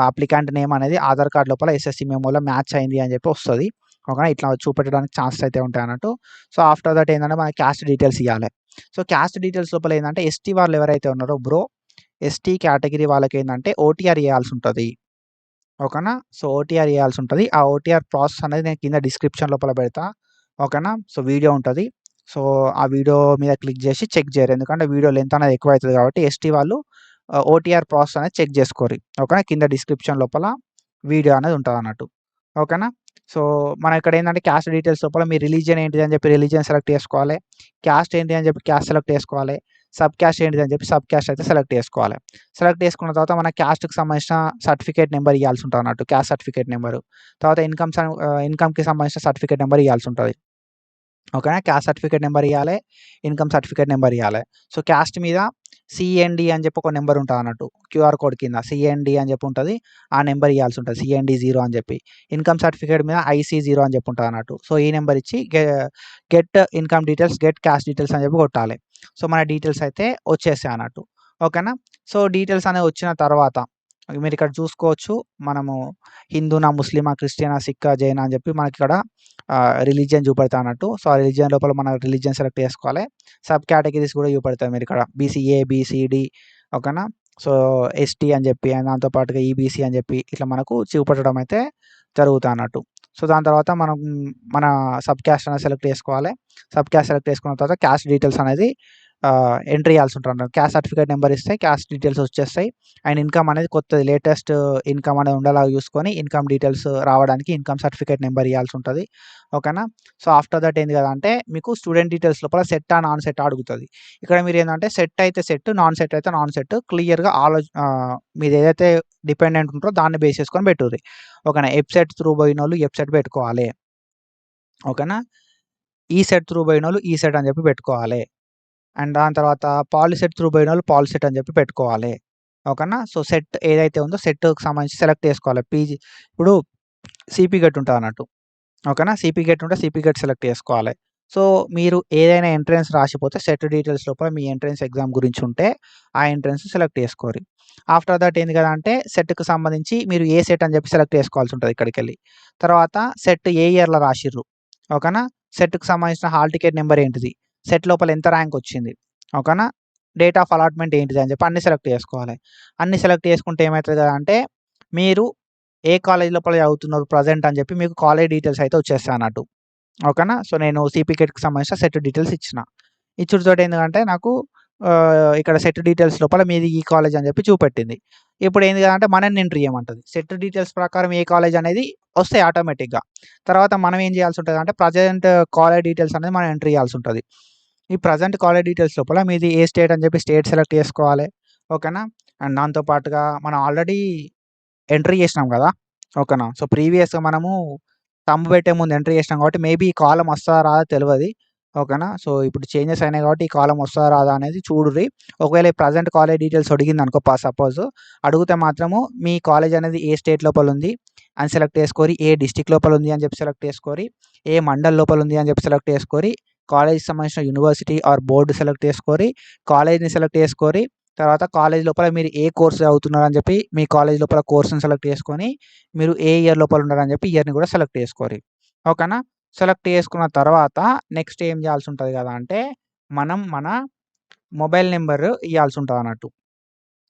అప్లికెంట్ నేమ్ అనేది ఆధార్ కార్డ్ లోపల ఎస్ఎస్సి మెమోలో మ్యాచ్ అయింది అని చెప్పి వస్తుంది. ఓకేనా. ఇట్లా చూపెట్టడానికి ఛాన్సెస్ అయితే ఉంటాయి అన్నట్టు. సో ఆఫ్టర్ దట్ ఏంటంటే మన క్యాస్ట్ డీటెయిల్స్ ఇవ్వాలి. సో క్యాస్ట్ డీటెయిల్స్ లోపల ఏంటంటే ఎస్టీ వాళ్ళు ఎవరైతే ఉన్నారో బ్రో, ఎస్టీ కేటగిరీ వాళ్ళకి ఏంటంటే ఓటీఆర్ ఇవ్వాల్సి ఉంటుంది. ఓకేనా. సో ఓటీఆర్ ఇవ్వాల్సి ఉంటుంది. ఆ ఓటీఆర్ ప్రాసెస్ అనేది నేను కింద డిస్క్రిప్షన్ లోపల పెడతా. ఓకేనా. సో వీడియో ఉంటుంది. సో ఆ వీడియో మీద క్లిక్ చేసి చెక్ చేయరు. ఎందుకంటే వీడియో లెంత్ అనేది ఎక్కువ అవుతుంది కాబట్టి ఎస్టీ వాళ్ళు ఓటీఆర్ ప్రాసెస్ అనేది చెక్ చేసుకోరు. ఓకేనా. కింద డిస్క్రిప్షన్ లోపల వీడియో అనేది ఉంటుంది అన్నట్టు. ఓకేనా. సో మనం ఇక్కడ ఏంటంటే క్యాస్ట్ డీటెయిల్స్ లోపల మీ రిలీజియన్ ఏంటిది అని చెప్పి రిలీజియన్ సెలెక్ట్ చేసుకోవాలి. క్యాస్ట్ ఏంటి అని చెప్పి క్యాస్ట్ సెలెక్ట్ చేసుకోవాలి. సబ్ క్యాస్ట్ ఏంటిది అని చెప్పి సబ్ క్యాస్ట్ అయితే సెలెక్ట్ చేసుకోవాలి. సెలెక్ట్ చేసుకున్న తర్వాత మన క్యాస్ట్‌కి సంబంధించిన సర్టిఫికేట్ నెంబర్ ఇయ్యాల్సి ఉంటుంది అన్నట్టు. Caste certificate number. తర్వాత ఇన్‌కమ్‌కి సంబంధించిన సర్టిఫికేట్ నెంబర్ ఇయ్యాల్సి ఉంటది. ఓకేనా. క్యాస్ట్ సర్టిఫికేట్ నెంబర్ ఇయ్యాలి. ఇన్‌కమ్ సర్టిఫికేట్ నెంబర్ ఇయ్యాలి. సో క్యాస్ట్ మీద సీఎన్‌డి అని చెప్పి ఒక నెంబర్ ఉంటుంది అన్నట్టు. క్యూఆర్ కోడ్ కింద సీఎన్‌డి అని చెప్పి ఉంటుంది. ఆ నెంబర్ ఇయ్యాల్సి ఉంటుంది. సీఎన్‌డి 0 అని చెప్పి. ఇన్‌కమ్ సర్టిఫికేట్ మీద ఐసీ 0 అని చెప్పి ఉంటుంది అన్నట్టు. సో ఈ నెంబర్ ఇచ్చి get income details, get caste details అని చెప్పి కొట్టాలి. సో మన డీటెయిల్స్ అయితే వచ్చేసాయి అన్నట్టు. ఓకేనా. సో డీటెయిల్స్ అనేవి వచ్చిన తర్వాత మీరు ఇక్కడ చూసుకోవచ్చు. మనము హిందూనా, ముస్లిమా, క్రిస్టియనా, సిక్కా, జైనా అని చెప్పి మనకి ఇక్కడ రిలీజియన్ చూపెడతా అన్నట్టు. సో ఆ రిలీజియన్ లోపల మన రిలీజియన్ సెలెక్ట్ చేసుకోవాలి. సబ్ కేటగిరీస్ కూడా చూపెడతాయి మీరు ఇక్కడ. BCA, BCD. ఓకేనా. సో ఎస్టీ అని చెప్పి దాంతో పాటుగా ఈబీసీ అని చెప్పి ఇట్లా మనకు చూపెట్టడం అయితే జరుగుతా అన్నట్టు. సో దాని తర్వాత మనం మన సబ్ క్యాస్ట్ అనేది సెలెక్ట్ చేసుకోవాలి. సబ్ క్యాస్ట్ సెలెక్ట్ చేసుకున్న తర్వాత క్యాస్ట్ డీటెయిల్స్ అనేది ఎంట్రీ చేయాల్సి ఉంటుంది. క్యాస్ట్ సర్టిఫికేట్ నెంబర్ ఇస్తే క్యాస్ట్ డీటెయిల్స్ వచ్చేస్తాయి. అండ్ ఇన్‌కమ్ అనేది కొత్తది లేటెస్ట్ ఇన్‌కమ్ అనేది ఉండేలాగా చూసుకొని ఇన్‌కమ్ డీటెయిల్స్ రావడానికి ఇన్‌కమ్ సర్టిఫికేట్ నెంబర్ ఇయ్యాల్సి ఉంటది. ఓకేనా. సో ఆఫ్టర్ దట్ ఏంది కదా అంటే మీకు స్టూడెంట్ డీటెయిల్స్ లోపల సెట్టా, నాన్ సెట్టా అడుగుతది. ఇక్కడ మీరేందంటే సెట్ అయితే సెట్, నాన్ సెట్ అయితే నాన్ సెట్ క్లియర్‌గా మీదేదైతే డిపెండెంట్ ఉంటారో దాన్ని బేస్ చేసుకొని పెట్టుర్రి. ఓకేనా. ఎఫ్‌సెట్ త్రూ పోయినోళ్ళు ఎఫ్‌సెట్ పెట్టుకోవాలి. ఓకేనా. ఈసెట్ త్రూ పోయినోళ్ళు ఈసెట్ అని చెప్పి పెట్టుకోవాలి. అండ్ దాని తర్వాత పాలిసెట్ త్రూ పోయినోళ్ళు పాలిసెట్ అని చెప్పి పెట్టుకోవాలి. ఓకేనా. సో సెట్ ఏదైతే ఉందో సెట్‌కి సంబంధించి సెలెక్ట్ చేసుకోవాలి. ఇప్పుడు సీపీ గెట్ ఉంటదన్నట్టు. ఓకేనా. సీపీ గెట్ ఉంటే సీపీ గెట్ సెలెక్ట్ చేసుకోవాలి. సో మీరు ఏదైనా ఎంట్రన్స్ రాసిపోతే సెట్ డీటెయిల్స్ లోపల మీ ఎంట్రన్స్ ఎగ్జామ్ గురించి ఉంటే ఆ ఎంట్రన్స్ సెలెక్ట్ చేసుకోరి. ఆఫ్టర్ దట్ ఏంది కదా అంటే సెట్‌కి సంబంధించి మీరు ఏ సెట్ అని చెప్పి సెలెక్ట్ చేసుకోవాల్సి ఉంటది ఇక్కడికెళ్ళి. తర్వాత సెట్ ఏ ఇయర్‌లో రాసిర్రు. ఓకేనా. సెట్‌కి సంబంధించిన హాల్ టికెట్ నెంబర్ ఏంటిది. సెట్ లోపల ఎంత ర్యాంక్ వచ్చింది. ఓకేనా. డేట్ ఆఫ్ అలాట్‌మెంట్ ఏంటిది అని చెప్పి అన్నీ సెలెక్ట్ చేసుకోవాలి. అన్నీ సెలెక్ట్ చేసుకుంటే ఏమైతది కదా అంటే మీరు ఏ కాలేజ్ లోపల చదువుతున్నారు ప్రెజెంట్ అని చెప్పి మీకు కాలేజ్ డీటెయిల్స్ అయితే వచ్చేస్తాయి అన్నట్టు. ఓకేనా. సో నేను సీపీ గెట్‌కి సంబంధించిన సెట్ డీటెయిల్స్ ఇచ్చిన. ఇచ్చుడుతోటి ఏందంటే నాకు ఇక్కడ సెట్ డీటెయిల్స్ లోపల మీది ఈ కాలేజ్ అని చెప్పి చూపెట్టింది. ఇప్పుడు ఏంది కదంటే మనల్ని ఎంట్రీ చేయమంటది. సెట్ డీటెయిల్స్ ప్రకారం ఏ కాలేజ్ అనేది వస్తాయి ఆటోమేటిక్‌గా. తర్వాత మనం ఏం చేయాల్సి ఉంటదంటే ప్రెజెంట్ కాలేజ్ డీటెయిల్స్ అనేది మనం ఎంట్రీ చేయాల్సి ఉంటది. ఈ ప్రెజెంట్ కాలేజ్ డీటెయిల్స్ లోపల మీది ఏ స్టేట్ అని చెప్పి స్టేట్ సెలెక్ట్ చేసుకోవాలి. ఓకేనా. అండ్ దాంతో పాటుగా మనం ఆల్రెడీ ఎంట్రీ చేసినాం కదా. ఓకేనా. సో ప్రీవియస్‌గా మనము థంబ్ పెట్టే ముందు ఎంట్రీ చేసినాం కాబట్టి మేబీ ఈ కాలమ్ వస్తదా రాదా తెలవది. ఓకేనా. సో ఇప్పుడు చేంజెస్ అయినాయి కాబట్టి ఈ కాలమ్ వస్తదా రాదా అనేది చూడుర్రి. ఒకవేళ ఈ ప్రెజెంట్ కాలేజ్ డీటెయిల్స్ అడిగిందనుకో సపోజ్ అడిగితే మాత్రము మీ కాలేజ్ అనేది ఏ స్టేట్ లోపల ఉంది అని సెలెక్ట్ చేసుకోరి. ఏ డిస్ట్రిక్ట్ లోపల ఉంది అని చెప్పి సెలెక్ట్ చేసుకోరి. ఏ మండల్ లోపల ఉంది అని చెప్పి సెలెక్ట్ చేసుకోరి. కాలేజ్‌కి సంబంధించిన యూనివర్సిటీ ఆర్ బోర్డ్ సెలెక్ట్ చేసుకోరి. కాలేజ్‌ని సెలెక్ట్ చేసుకోరి. తర్వాత కాలేజ్ లోపల మీరు ఏ కోర్స్ చదువుతున్నారని చెప్పి మీ కాలేజ్ లోపల కోర్స్‌ని సెలెక్ట్ చేసుకొని మీరు ఏ ఇయర్ లోపల ఉన్నారని చెప్పి ఇయర్‌ని కూడా సెలెక్ట్ చేసుకోరి. ఓకేనా. సెలెక్ట్ చేసుకున్న తర్వాత నెక్స్ట్ ఏం చేయాల్సి ఉంటది కదా అంటే మనం మన మొబైల్ నంబర్ ఇయ్యాల్సి ఉంటదన్నట్టు.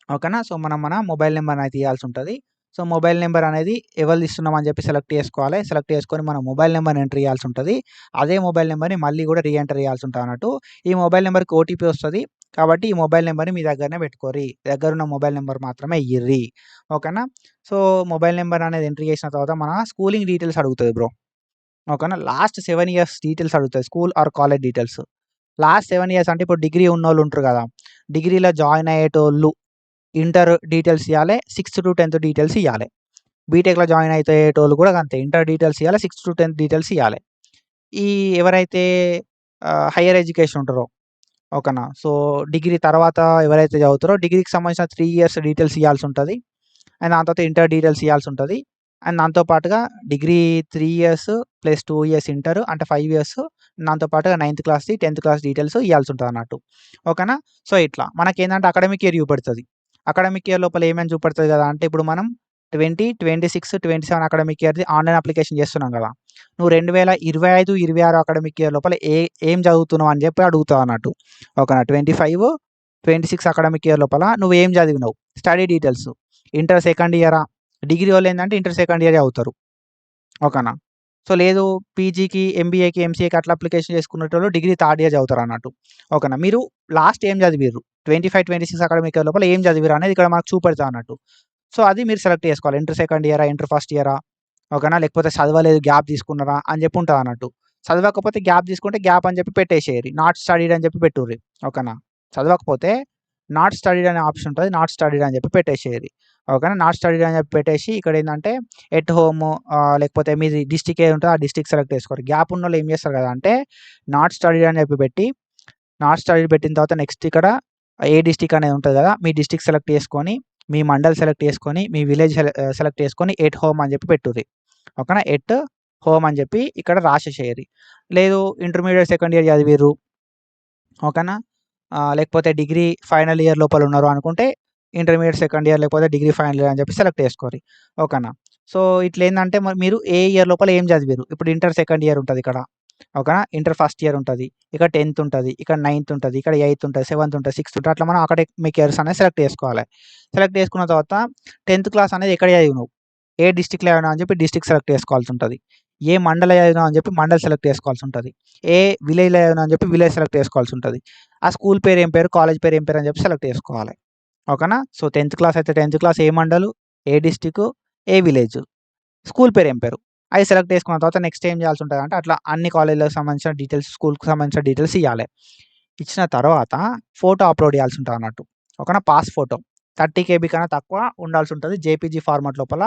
ఓకేనా. సో మనం మన మొబైల్ నంబర్‌ని అయితే ఇయ్యాల్సి ఉంటది. సో, మొబైల్ నంబర్ అనేది ఎవరిది ఇస్తున్నాం అని చెప్పి సెలెక్ట్ చేసుకోవాలి. సెలెక్ట్ చేసుకొని మన మొబైల్ నంబర్‌ని ఎంటర్ చేయాల్సి ఉంటది. అదే మొబైల్ నంబర్‌ని మళ్ళీ కూడా ఎంటర్ చేయాల్సి ఉంటదన్నట్టు. ఈ మొబైల్ నంబర్‌కి ఓటీపీ వస్తది. కాబట్టి ఈ మొబైల్ నంబర్‌ని మీ దగ్గరనే పెట్టుకోరి. దగ్గరున్న మొబైల్ నంబర్ మాత్రమే ఇయ్యిర్రి. ఓకేనా? సో, మొబైల్ నంబర్ అనేది ఎంటర్ చేసిన తర్వాత మన స్కూలింగ్ డీటెయిల్స్ అడుగుతది బ్రో. ఓకేనా? లాస్ట్ 7 ఇయర్స్ డీటెయిల్స్ అడుగుతది. School or college details. Last 7 years అంటే ఇప్పుడు డిగ్రీ ఉన్నోళ్ళు ఉంటారు కదా! డిగ్రీలో జాయిన్ అయ్యేటోళ్ళు ఇంటర్ డీటెయిల్స్ ఇయ్యాలే. 6-10 డీటెయిల్స్ ఇయ్యాలే. బీటెక్‌లో జాయిన్ అయ్యేటోళ్ళు కూడా అంతే. ఇంటర్ డీటెయిల్స్ ఇయ్యాలే. 6-10 డీటెయిల్స్ ఇయ్యాలే. ఈ ఎవరైతే హైయర్ ఎడ్యుకేషన్ ఉంటారో ఓకేనా? సో, డిగ్రీ తర్వాత ఎవరైతే చదువుతారో డిగ్రీకి సంబంధించిన 3 ఇయర్స్ డీటెయిల్స్ ఇయ్యాల్సి ఉంటది. అండ్ దాని తర్వాత ఇంటర్ డీటెయిల్స్ ఇయ్యాల్సి ఉంటది. అండ్ దాంతో పాటుగా degree 3 years plus 2 years inter అంటే 5 ఇయర్స్. దాంతో పాటుగా 9థ్ క్లాస్‌ది, 10థ్ క్లాస్ డీటెయిల్స్ ఇయ్యాల్సి ఉంటదన్నట్టు. ఓకేనా? సో, ఇట్లా మనకేందంటే అకాడమిక్ ఇయర్ చూపెడతది. అకాడమిక్ ఇయర్ లోపల ఏమని చూపెడతది కదా! అంటే ఇప్పుడు మనం 20, 26, 27 అకాడమిక్ ఇయర్‌ది ఆన్‌లైన్ అప్లికేషన్ చేస్తున్నాం కదా! నువ్వు 2025, 26 అకాడమిక్ ఇయర్ లోపల ఏం చదువుతున్నావు అని చెప్పి అడుగుతదన్నట్టు. ఓకేనా? 25, 26 అకాడమిక్ ఇయర్ లోపల నువ్వేం చదివినావు? Study details. ఇంటర్ సెకండ్ ఇయరా? డిగ్రీ వోళ్ళేందంటే ఇంటర్ సెకండ్ ఇయరే చదువుతారు. ఓకేనా? సో, లేదు పీజీకి, ఎంబీఏకి, ఎంసీఏకి అట్లా అప్లికేషన్ చేసుకునేటోళ్ళు డిగ్రీ థర్డ్ ఇయర్ చదువుతారన్నట్టు. ఓకేనా? మీరు లాస్ట్ ఏం చదివిర్రు? 25, 26 అకాడమిక్ ఇయర్ లోపల ఏం చదివిర్రు అనేది ఇక్కడ మనకు చూపెడతదన్నట్టు. సో, అది మీరు సెలెక్ట్ చేసుకోవాలి. ఇంటర్ సెకండ్ ఇయరా? ఇంటర్ ఫస్ట్ ఇయరా? ఓకేనా? లేకపోతే చదవలేదు గ్యాప్ తీసుకున్నారా? అని చెప్పి ఉంటదన్నట్టు. చదవకపోతే గ్యాప్ తీసుకుంటే గ్యాప్ అని చెప్పి పెట్టేసేయరి. నాట్ స్టడీడ్ అని చెప్పి పెట్టుర్రి. ఓకేనా? చదవకపోతే నాట్ స్టడీడ్ అనే ఆప్షన్ ఉంటది. నాట్ స్టడీడ్ అని చెప్పి పెట్టేసేయరి. ఓకేనా? నాట్ స్టడీడ్ అని చెప్పి పెట్టేసి ఇక్కడేందంటే ఎట్ హోమ్ లేకపోతే మీది డిస్ట్రిక్ట్ ఏది ఉంటదో ఆ డిస్ట్రిక్ట్ సెలెక్ట్ చేసుకోవాలి. గ్యాప్ ఉన్నోళ్ళు ఏం చేస్తారు కదా! అంటే నాట్ స్టడీడ్ అని చెప్పి పెట్టి, నాట్ స్టడీడ్ పెట్టిన తర్వాత నెక్స్ట్ ఇక్కడ ఏ డిస్ట్రిక్ట్ అనేది ఉంటది కదా! మీ డిస్ట్రిక్ట్ సెలెక్ట్ చేసుకొని, మీ మండల్ సెలెక్ట్ చేసుకొని, మీ విలేజ్ సెలెక్ట్ చేసుకొని ఎట్ హోమ్ అని చెప్పి పెట్టుర్రి. ఓకేనా? ఎట్ హోమ్ అని చెప్పి ఇక్కడ రాసేసేయరి. లేదు ఇంటర్మీడియేట్ సెకండ్ ఇయర్ చదివిర్రు. ఓకేనా? లేకపోతే డిగ్రీ ఫైనల్ ఇయర్ లోపల ఉన్నారు అనుకుంటే ఇంటర్మీడియేట్ సెకండ్ ఇయర్ లేకపోతే డిగ్రీ ఫైనల్ ఇయర్ అని చెప్పి సెలెక్ట్ చేసుకోరి. ఓకేనా? సో, ఇట్లేందంటే మరి మీరు ఏ ఇయర్ లోపల ఏం చదివిర్రు? ఇప్పుడు ఇంటర్ సెకండ్ ఇయర్ ఉంటదిక్కడ. ఓకేనా? ఇంటర్ ఫస్ట్ ఇయర్ ఉంటది. ఇక 10థ్ ఉంటది. ఇక్కడ 9థ్ ఉంటది. ఇక్కడ 8థ్ ఉంటది. 7థ్ ఉంటది. 6థ్ ఉంటది. అట్లా మనం అకాడమిక్ ఇయర్స్ అనేది సెలెక్ట్ చేసుకోవాలి. సెలెక్ట్ చేసుకున్న తర్వాత 10థ్ క్లాస్ అనేది ఎక్కడ చదివినవు? ఏ డిస్ట్రిక్ట్‌లో చదివినావు అని చెప్పి డిస్ట్రిక్ట్ సెలెక్ట్ చేసుకోవాల్సి ఉంటది. ఏ మండలం చదివినావు అని చెప్పి మండల్ సెలెక్ట్ చేసుకోవాల్సి ఉంటది. ఏ విలేజ్‌లో చదివినావు అని చెప్పి విలేజ్ సెలెక్ట్ చేసుకోవాల్సి ఉంటది. ఆ స్కూల్ పేరు ఏం పేరు? కాలేజ్ పేరు ఏం పేరు? అని చెప్పి సెలెక్ట్ చేసుకోవాలి. ఓకేనా? సో, 10థ్ క్లాస్ అయితే 10థ్ క్లాస్ ఏ మండలు? ఏ డిస్ట్రిక్టు? ఏ విలేజు? స్కూల్ పేరు ఏం పేరు? అయి సెలెక్ట్ చేసుకున్న తర్వాత నెక్స్ట్ ఏం చేయాల్సి ఉంటదంటే అట్లా అన్ని కాలేజ్‌లకు సంబంధించిన డీటెయిల్స్, స్కూల్‌కి సంబంధించిన డీటెయిల్స్ ఇయ్యాలే. ఇచ్చిన తర్వాత ఫోటో అప్‌లోడ్ చేయాల్సి ఉంటదన్నట్టు. ఓకేనా? Pass photo. 30 కేబీ కన్నా తక్కువ ఉండాల్సి ఉంటది. జేపీజీ ఫార్మాట్ లోపల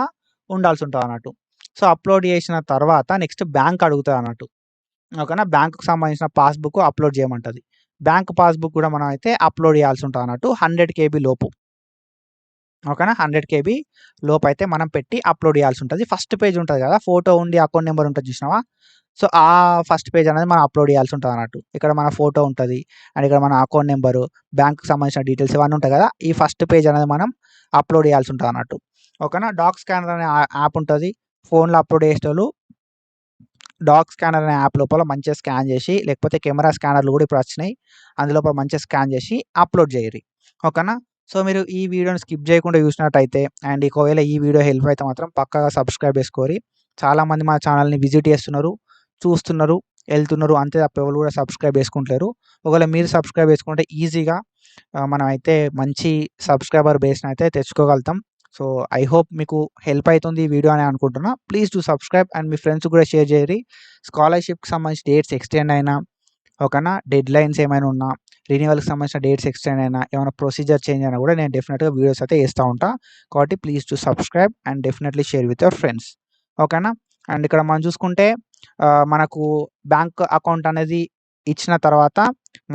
ఉండాల్సి ఉంటదన్నట్టు. సో, అప్‌లోడ్ చేసిన తర్వాత నెక్స్ట్ బ్యాంక్ అడుగుతదన్నట్టు. ఓకేనా? బ్యాంక్‌కి సంబంధించిన పాస్‌బుక్ అప్‌లోడ్ చేయమంటది. బ్యాంక్ పాస్‌బుక్ కూడా మనం అయితే అప్‌లోడ్ చేయాల్సి ఉంటదన్నట్టు 100 కేబీ లోపు. ఓకేనా? 100 కేబీ లోపైతే మనం పెట్టి అప్‌లోడ్ చేయాల్సి ఉంటది. ఫస్ట్ పేజ్ ఉంటది కదా! ఫోటో ఉండి అకౌంట్ నంబర్ ఉంటది చూసినావా? సో, ఆ ఫస్ట్ పేజ్ అనేది మనం అప్‌లోడ్ చేయాల్సి ఉంటదన్నట్టు. ఇక్కడ మన ఫోటో ఉంటది. అండ్ ఇక్కడ మన అకౌంట్ నంబరు, బ్యాంక్‌కి సంబంధించిన డీటెయిల్స్ ఇవన్నీ ఉంటాయి కదా! ఈ ఫస్ట్ పేజ్ అనేది మనం అప్‌లోడ్ చేయాల్సి ఉంటదన్నట్టు. ఓకేనా? డాక్ స్కానర్ అనే యాప్ ఉంటది. ఫోన్‌లో అప్‌లోడ్ చేసేటోళ్ళు డాగ్ స్కానర్ అనే యాప్ లోపల మంచిగా స్కాన్ చేసి, లేకపోతే కెమెరా స్కానర్‌లు కూడా ఇప్పుడు వచ్చినాయి. అందులోపల మంచిగా స్కాన్ చేసి అప్‌లోడ్ చేయిర్రి. ఓకేనా? సో, మీరు ఈ వీడియోని స్కిప్ చేయకుండా చూసినట్టయితే అండ్ ఒకవేళ ఈ వీడియో హెల్ప్ అయితే మాత్రం పక్కాగా సబ్స్క్రైబ్ చేసుకోరి. చాలామంది మా ఛానల్‌ని విజిట్ చేస్తున్నారు, చూస్తున్నారు, ఎళ్తున్నారు. అంతే తప్ప ఎవరు కూడా సబ్స్క్రైబ్ చేసుకుంటలేరు. ఒకవేళ మీరు సబ్స్క్రైబ్ చేసుకుంటే ఈజీగా మనమైతే మంచి సబ్స్క్రైబర్ బేస్‌ని అయితే తెచ్చుకోగలుగుతాం. సో, ఐ హోప్ మీకు హెల్ప్ అయితుంది ఈ వీడియో అని అనుకుంటున్నా. ప్లీజ్ డూ సబ్స్క్రైబ్ అండ్ మీ ఫ్రెండ్స్‌కి కూడా షేర్ చేయిర్రి. స్కాలర్‌షిప్‌కి సంబంధించి డేట్స్ ఎక్స్‌టెండ్ అయినా, ఓకేనా? డెడ్‌లైన్స్ ఏమైనా ఉన్నా, రెన్యువల్‌కి సంబంధించిన డేట్స్ ఎక్స్‌టెండ్ అయినా, ఏమైనా ప్రొసీజర్ చేంజ్ అయినా కూడా నేను డెఫినిట్‌గా వీడియోస్ అయితే చేస్తా ఉంటా. కాబట్టి please do subscribe and definitely share with your friends. ఓకేనా? అండ్ ఇక్కడ మనం చూసుకుంటే మనకు బ్యాంక్ అకౌంట్ అనేది ఇచ్చిన తర్వాత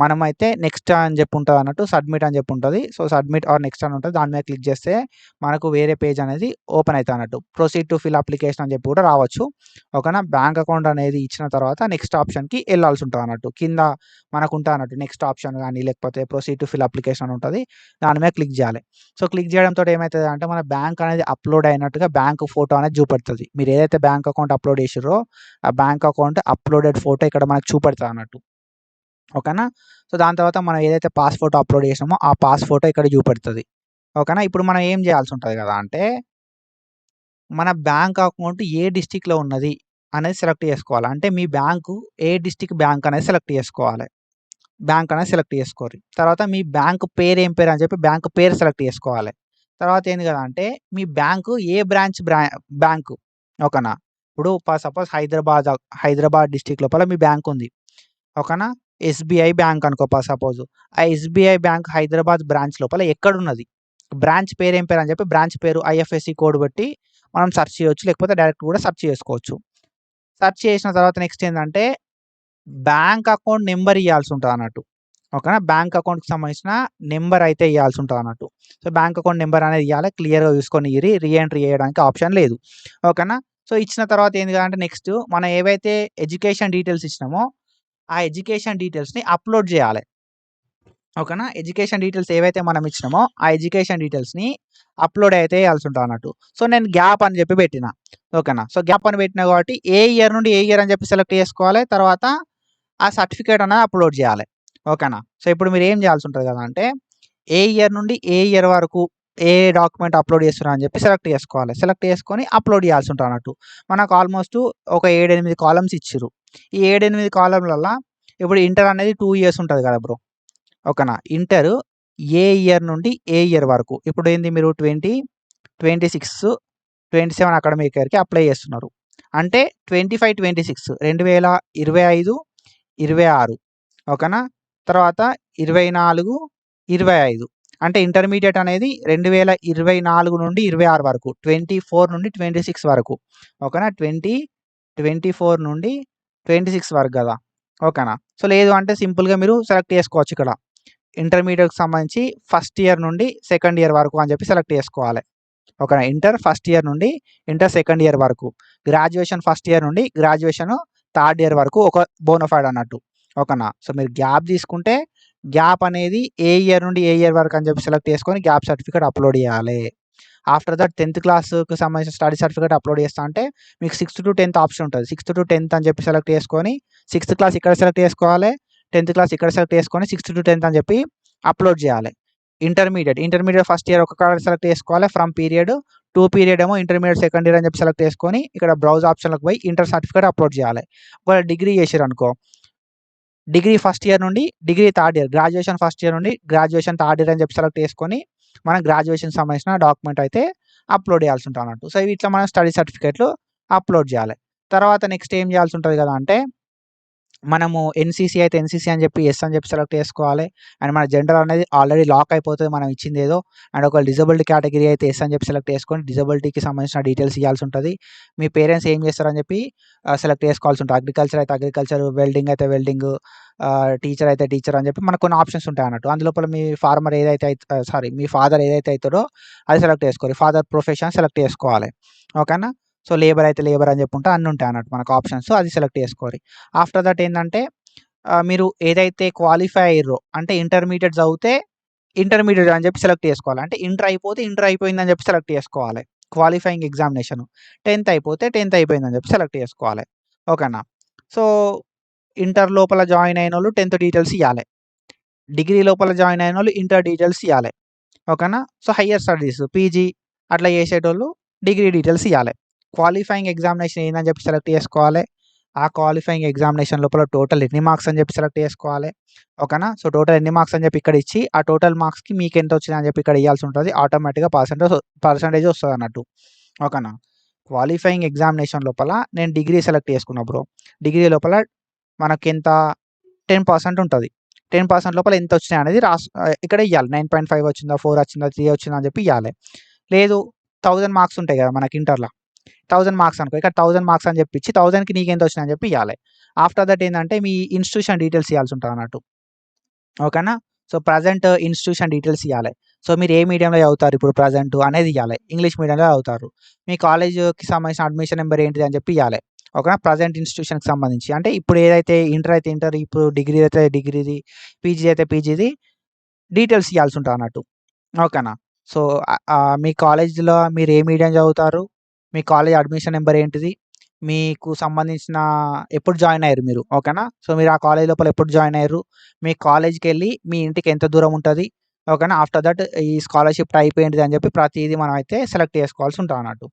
మనమైతే నెక్స్ట్ అని చెప్పి ఉంటదన్నట్టు. సబ్మిట్ అని చెప్పి ఉంటది. సో, సబ్మిట్ ఆర్ నెక్స్ట్ అని ఉంటది. దాని మీద క్లిక్ చేస్తే మనకు వేరే పేజ్ అనేది ఓపెన్ అయితదన్నట్టు. ప్రొసీడ్ టు ఫిల్ అప్లికేషన్ అని చెప్పి కూడా రావచ్చు. ఓకేనా? బ్యాంక్ అకౌంట్ అనేది ఇచ్చిన తర్వాత నెక్స్ట్ ఆప్షన్‌కి ఎళ్ళాల్సి ఉంటదన్నట్టు. కింద మనకుంటదన్నట్టు నెక్స్ట్ ఆప్షన్ గాని, లేకపోతే ప్రొసీడ్ టు ఫిల్ అప్లికేషన్ అని ఉంటది. దాని మీద క్లిక్ చేయాలి. సో, క్లిక్ చేయడంతోటి ఏమైతదంటే మన బ్యాంక్ అనేది అప్‌లోడ్ అయినట్టుగా బ్యాంక్ ఫోటో అనేది చూపెడతది. మీరు ఏదైతే బ్యాంక్ అకౌంట్ అప్‌లోడ్ చేసిర్రో, ఆ బ్యాంక్ అకౌంట్ అప్‌లోడెడ్ ఫోటో ఇక్కడ మనకు చూపెడతదన్నట్టు. ఓకేనా? సో, దాని తర్వాత మనం ఏదైతే పాస్ ఫోటో అప్‌లోడ్ చేసినామో, ఆ పాస్ ఫోటో ఇక్కడ చూపెడతది. ఓకేనా? ఇప్పుడు మనం ఏం చేయాల్సి ఉంటది కదా! అంటే మన బ్యాంక్ అకౌంట్ ఏ డిస్ట్రిక్ట్‌లో ఉన్నది అనేది సెలెక్ట్ చేసుకోవాలి. అంటే మీ బ్యాంకు ఏ డిస్ట్రిక్ట్ బ్యాంక్ అనేది సెలెక్ట్ చేసుకోవాలి. బ్యాంక్ అనేది సెలెక్ట్ చేసుకోరి. తర్వాత మీ బ్యాంక్ పేరు ఏం పేరు అని చెప్పి బ్యాంక్ పేరు సెలెక్ట్ చేసుకోవాలి. తర్వాత ఏంది కదా అంటే మీ బ్యాంకు ఏ బ్యాంకు ఓకేనా. ఇప్పుడు సపోజ్ హైదరాబాద్ డిస్ట్రిక్ట్ లోపల మీ బ్యాంక్ ఉంది. ఓకేనా. ఎస్బీఐ బ్యాంక్ అనుకో సపోజ్. ఆ ఎస్బీఐ బ్యాంక్ హైదరాబాద్ బ్రాంచ్ లోపల ఎక్కడున్నది, బ్రాంచ్ పేరు ఏం పేరు అని చెప్పి బ్రాంచ్ పేరు ఐఎఫ్ఎస్సి కోడ్ బట్టి మనం సెర్చ్ చేయొచ్చు, లేకపోతే డైరెక్ట్ కూడా సెర్చ్ చేసుకోవచ్చు. సెర్చ్ చేసిన తర్వాత నెక్స్ట్ ఏంటంటే బ్యాంక్ అకౌంట్ నెంబర్ ఇవ్వాల్సి ఉంటుంది అన్నట్టు. ఓకేనా. బ్యాంక్ అకౌంట్కి సంబంధించిన నెంబర్ అయితే ఇవ్వాల్సి ఉంటుంది అన్నట్టు. సో బ్యాంక్ అకౌంట్ నెంబర్ అనేది ఇవ్వాలి, క్లియర్గా చూసుకొని రీఎంట్రీ చేయడానికి ఆప్షన్ లేదు. ఓకేనా. సో ఇచ్చిన తర్వాత ఏంది అంటే నెక్స్ట్ మనం ఏవైతే ఎడ్యుకేషన్ డీటెయిల్స్ ఇచ్చినామో ఆ ఎడ్యుకేషన్ డీటెయిల్స్ని అప్లోడ్ చేయాలి. ఓకేనా. ఎడ్యుకేషన్ డీటెయిల్స్ ఏవైతే మనం ఇచ్చినామో ఆ ఎడ్యుకేషన్ డీటెయిల్స్ని అప్లోడ్ అయితే వేయాల్సి ఉంటుంది అన్నట్టు. సో నేను గ్యాప్ అని చెప్పి పెట్టిన. ఓకేనా. సో గ్యాప్ అని పెట్టినా కాబట్టి ఏ ఇయర్ నుండి ఏ ఇయర్ అని చెప్పి సెలెక్ట్ చేసుకోవాలి. తర్వాత ఆ సర్టిఫికేట్ అనేది అప్లోడ్ చేయాలి. ఓకేనా. సో ఇప్పుడు మీరు ఏం చేయాల్సి ఉంటుంది కదా అంటే ఏ ఇయర్ నుండి ఏ ఇయర్ వరకు ఏ డాక్యుమెంట్ అప్లోడ్ చేస్తున్నా అని చెప్పి సెలెక్ట్ చేసుకోవాలి. సెలెక్ట్ చేసుకొని అప్లోడ్ చేయాల్సి ఉంటుంది అన్నట్టు. మనకు ఆల్మోస్ట్ ఒక 7-8 కాలమ్స్ ఇచ్చిర్రు. ఈ 7-8 కాలమ్లలో ఇప్పుడు ఇంటర్ అనేది 2 ఇయర్స్ ఉంటుంది కదా బ్రో. ఓకేనా. ఇంటర్ ఏ ఇయర్ నుండి ఏ ఇయర్ వరకు. ఇప్పుడు ఏంది మీరు 2026, 27 అకాడమిక్ ఇయర్కి అప్లై చేస్తున్నారు. అంటే 25-26 2025, 26 ఓకేనా. తర్వాత 24, 25 అంటే ఇంటర్మీడియట్ అనేది 2024 నుండి 26 వరకు, 24 నుండి 26 వరకు. ఓకేనా. 24 నుండి 26 వరకు కదా. ఓకేనా. సో లేదు అంటే సింపుల్గా మీరు సెలెక్ట్ చేసుకోవచ్చు. ఇక్కడ ఇంటర్మీడియట్కి సంబంధించి ఫస్ట్ ఇయర్ నుండి సెకండ్ ఇయర్ వరకు అని చెప్పి సెలెక్ట్ చేసుకోవాలి. ఓకేనా. ఇంటర్ ఫస్ట్ ఇయర్ నుండి ఇంటర్ సెకండ్ ఇయర్ వరకు, గ్రాడ్యుయేషన్ ఫస్ట్ ఇయర్ నుండి గ్రాడ్యుయేషన్ థర్డ్ ఇయర్ వరకు ఒక బోనఫైడ్ అన్నట్టు. ఓకేనా. సో మీరు గ్యాప్ తీసుకుంటే గ్యాప్ అనేది ఏ ఇయర్ నుండి ఏ ఇయర్ వరకు అని చెప్పి సెలెక్ట్ చేసుకొని గ్యాప్ సర్టిఫికేట్ అప్లోడ్ చేయాలి. ఆఫ్టర్ దట్ 10th క్లాస్కి సంబంధించిన స్టడీ సర్టిఫికేట్ అప్లోడ్ చేస్తా అంటే మీకు 6th to 10th ఆప్షన్ ఉంటుంది. 6th to 10th అని చెప్పి సెలెక్ట్ చేసుకొని 6th క్లాస్ ఇక్కడ సెలెక్ట్ చేసుకోవాలి, 10th క్లాస్ ఇక్కడ సెలెక్ట్ చేసుకొని 6th to 10th అని చెప్పి అప్లోడ్ చేయాలి. ఇంటర్మీడియట్ ఫస్ట్ ఇయర్ ఒక కాడ సెలెక్ట్ చేసుకోవాలి. ఫ్రమ్ పీరియడ్ 2 పీరియడ్ ఏమో ఇంటర్మీడియట్ సెకండ్ ఇయర్ అని చెప్పి సెలెక్ట్ చేసుకొని ఇక్కడ బ్రౌజ్ ఆప్షన్లకు పోయి ఇంటర్ సర్టిఫికేట్ అప్లోడ్ చేయాలి. ఒకవేళ డిగ్రీ చేసారు అనుకో డిగ్రీ ఫస్ట్ ఇయర్ నుండి degree third year, graduation first year నుండి గ్రాడ్యుయేషన్ థర్డ్ ఇయర్ అని చెప్పి సెలెక్ట్ చేసుకొని మనం గ్రాడ్యుయేషన్ సంబంధించిన డాక్యుమెంట్ అయితే అప్లోడ్ చేయాల్సి ఉంటుంది అన్నట్టు. సో ఇట్లా మనం స్టడీ సర్టిఫికేట్లు అప్లోడ్ చేయాలి. తర్వాత నెక్స్ట్ ఏం చేయాల్సి ఉంటుంది కదా అంటే మనము ఎన్సీసీ అయితే ఎన్సీసీ అని చెప్పి ఎస్ అని చెప్పి సెలెక్ట్ చేసుకోవాలి. అండ్ మన జెండర్ అనేది ఆల్రెడీ లాక్ అయిపోతుంది మనం ఇచ్చింది ఏదో. అండ్ ఒక డిజబిలిటీ కేటగిరీ అయితే ఎస్ అని చెప్పి సెలెక్ట్ చేసుకొని డిజబిలిటీకి సంబంధించిన డీటెయిల్స్ ఇవ్వాల్సి ఉంటుంది. మీ పేరెంట్స్ ఏం చేస్తారని చెప్పి సెలెక్ట్ చేసుకోవాల్సి ఉంటుంది. అగ్రికల్చర్ అయితే అగ్రికల్చర్, వెల్డింగ్ అయితే వెల్డింగ్, టీచర్ అయితే టీచర్ అని చెప్పి మనకు కొన్ని ఆప్షన్స్ ఉంటాయి అన్నట్టు. అందులోపల మీ మీ ఫాదర్ ఏదైతే అవుతాడో అది సెలెక్ట్ చేసుకోవాలి. ఫాదర్ ప్రొఫెషన్ సెలెక్ట్ చేసుకోవాలి. ఓకేనా. సో లేబర్ అయితే లేబర్ అని చెప్పి ఉంటే అన్నీ ఉంటాయి అన్నట్టు మనకు ఆప్షన్స్, అది సెలెక్ట్ చేసుకోవాలి. ఆఫ్టర్ దట్ ఏంటంటే మీరు ఏదైతే క్వాలిఫై అయ్యారో అంటే ఇంటర్మీడియట్ చదివితే ఇంటర్మీడియట్ అని చెప్పి సెలెక్ట్ చేసుకోవాలి. అంటే ఇంటర్ అయిపోతే ఇంటర్ అయిపోయిందని చెప్పి సెలెక్ట్ చేసుకోవాలి. క్వాలిఫైయింగ్ ఎగ్జామినేషన్ 10th అయిపోతే 10th అయిపోయిందని చెప్పి సెలెక్ట్ చేసుకోవాలి. ఓకేనా. సో ఇంటర్ లోపల జాయిన్ అయిన వాళ్ళు 10th డీటెయిల్స్ ఇవ్వాలి. డిగ్రీ లోపల జాయిన్ అయిన వాళ్ళు ఇంటర్ డీటెయిల్స్ ఇవ్వాలి. ఓకేనా. సో హయ్యర్ స్టడీస్ పీజీ అట్లా చేసేటోళ్ళు డిగ్రీ డీటెయిల్స్ ఇవ్వాలి. క్వాలిఫైయింగ్ ఎగ్జామినేషన్ ఏందని చెప్పి సెలెక్ట్ చేసుకోవాలి. ఆ క్వాలిఫైయింగ్ ఎగ్జామినేషన్ లోపల టోటల్ ఎన్ని మార్క్స్ అని చెప్పి సెలెక్ట్ చేసుకోవాలి. ఓకేనా. సో టోటల్ ఎన్ని మార్క్స్ అని చెప్పి ఇక్కడ ఇచ్చి ఆ టోటల్ మార్క్స్కి మీకు ఎంత వచ్చింది అని చెప్పి ఇక్కడ ఇవ్వాల్సి ఉంటుంది. ఆటోమేటిక్గా పర్సంటేజ్ వస్తుంది అన్నట్టు. ఓకేనా. క్వాలిఫైయింగ్ ఎగ్జామినేషన్ లోపల నేను డిగ్రీ సెలెక్ట్ చేసుకున్నా బ్రో. డిగ్రీ లోపల మనకి ఎంత 10% ఉంటుంది. 10% లోపల ఎంత వచ్చినాయి అనేది ఇక్కడ ఇవ్వాలి. 9.5 వచ్చిందా, 4 వచ్చిందా, 3 వచ్చిందా అని చెప్పి ఇవ్వాలి. లేదు 1000 మార్క్స్ ఉంటాయి కదా మనకి ఇంటర్లో, 1000 మార్క్స్ అనుకో, ఇక్కడ 1000 మార్క్స్ అని చెప్పి 1000కి నీకు ఎంత వచ్చినాయి అని చెప్పి ఇవ్వాలి. ఆఫ్టర్ దట్ ఏంటంటే మీ ఇన్స్టిట్యూషన్ డీటెయిల్స్ ఇవ్వాల్సి ఉంటుంది అన్నట్టు. ఓకేనా. సో ప్రజెంట్ ఇన్స్టిట్యూషన్ డీటెయిల్స్ ఇవ్వాలి. సో మీరు ఏ మీడియంలో చదువుతారు ఇప్పుడు ప్రజెంట్ అనేది ఇవ్వాలి. ఇంగ్లీష్ మీడియంలో చదువుతారు. మీ కాలేజ్కి సంబంధించిన అడ్మిషన్ నెంబర్ ఏంటిది అని చెప్పి ఇవ్వాలి. ఓకేనా. ప్రజెంట్ ఇన్స్టిట్యూషన్కి సంబంధించి అంటే ఇప్పుడు ఏదైతే ఇంటర్ అయితే ఇంటర్, ఇప్పుడు డిగ్రీ అయితే డిగ్రీది, పీజీ అయితే పీజీది డీటెయిల్స్ ఇవ్వాల్సి ఉంటుంది అన్నట్టు. ఓకేనా. సో మీ కాలేజ్లో మీరు ఏ మీడియం చదువుతారు, మీ కాలేజ్ అడ్మిషన్ నెంబర్ ఏంటిది, మీకు సంబంధించిన ఎప్పుడు జాయిన్ అయ్యారు మీరు. ఓకేనా. సో మీరు ఆ కాలేజ్ లోపల ఎప్పుడు జాయిన్ అయ్యారు, మీ కాలేజ్కి వెళ్ళి మీ ఇంటికి ఎంత దూరం ఉంటుంది. ఓకేనా. ఆఫ్టర్ దట్ ఈ స్కాలర్షిప్ టైప్ ఏంటిది అని చెప్పి ప్రతిదీ మనం అయితే సెలెక్ట్ చేసుకోవాల్సి ఉంటుంది అన్నట్టు.